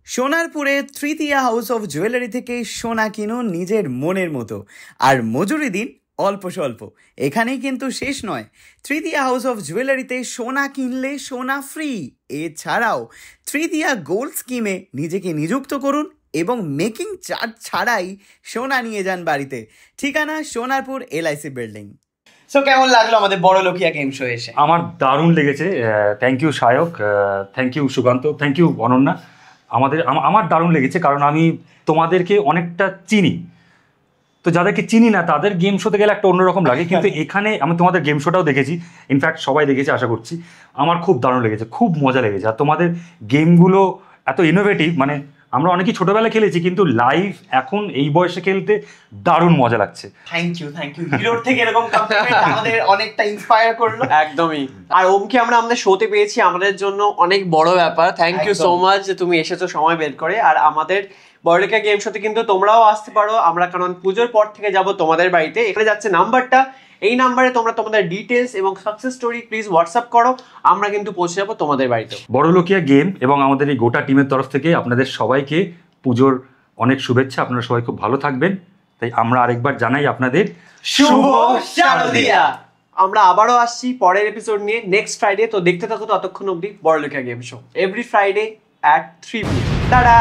সোনারপুরে তৃতীয়া হাউস অফ জুয়েলারি থেকে সোনা কিনুন নিজের মনের মতো, আর মজুরি দিন অল্প স্বল্প। এখানেই কিন্তু শেষ নয়, তৃতীয়া হাউস অফ জুয়েলারিতে সোনা কিনলে সোনা ফ্রি। এছাড়াও তৃতীয়া গোল্ড স্কিমে নিজেকে নিযুক্ত করুন এবং মেকিং চার্জ ছাড়াই সোনা নিয়ে যান বাড়িতে। ঠিকানা সোনারপুর LIC বিল্ডিং। সো কেমন লাগলো আমাদের বড়লোকিয়া গেম শো এসে? আমার দারুণ লেগেছে। Thank you Sayak, thank you Sukanta, thank you Ananya. আমার দারুণ লেগেছে, কারণ আমি তোমাদেরকে অনেকটা চিনি, তো যাদেরকে চিনি না তাদের গেম শোতে গেলে একটা অন্যরকম লাগে, কিন্তু এখানে আমি তোমাদের গেম শোটাও দেখেছি, ইনফ্যাক্ট সবাই দেখেছে আশা করছি। আমার খুব দারুণ লেগেছে, খুব মজা লেগেছে। আর তোমাদের গেমগুলো এত ইনোভেটিভ, মানে আমরা অনেকেই ছোটবেলায় খেলেছি, কিন্তু লাইভ এখন এই বয়সে খেলতে দারুণ মজা লাগছে। থ্যাংক ইউ হিরোর থেকে এরকম কমপ্লিমেন্ট আমাদের অনেকটা ইন্সপায়ার করলো। একদমই। আর ওমকে আমরা আমাদের শোতে পেয়েছি, আমাদের জন্য অনেক বড় ব্যাপার। থ্যাংক ইউ সো মাচ যে তুমি এসেছো সময় বের করে। আর আমাদের বড়লোকিয়া গেম শোতে কিন্তু তোমরাও আসতে পারো, আমরা কারণ পুজোর পর থেকে যাব তোমাদের বাড়িতে। এখানে যাচ্ছে নাম্বারটা, এই নাম্বারে তোমরা তোমাদের ডিটেলস এবং সাকসেস স্টোরি প্লিজ হোয়াটসঅ্যাপ করো, আমরা কিন্তু পৌঁছে যাবো তোমাদের বাড়িতে। বড়লোকিয়া গেম এবং আমাদের এই গোটা টিমের তরফ থেকে আপনাদের সবাইকে পুজোর অনেক শুভেচ্ছা। আপনারা সবাই খুব ভালো থাকবেন, তাই আমরা আরেকবার জানাই আপনাদের শুভ শারদিয়া। আমরা আবারও আসছি পরের এপিসোড নিয়ে নেক্সট ফ্রাইডে। তো দেখতে থাকো ততক্ষণ অবধি Borolokiya game show every Friday at 3 PM। Tata.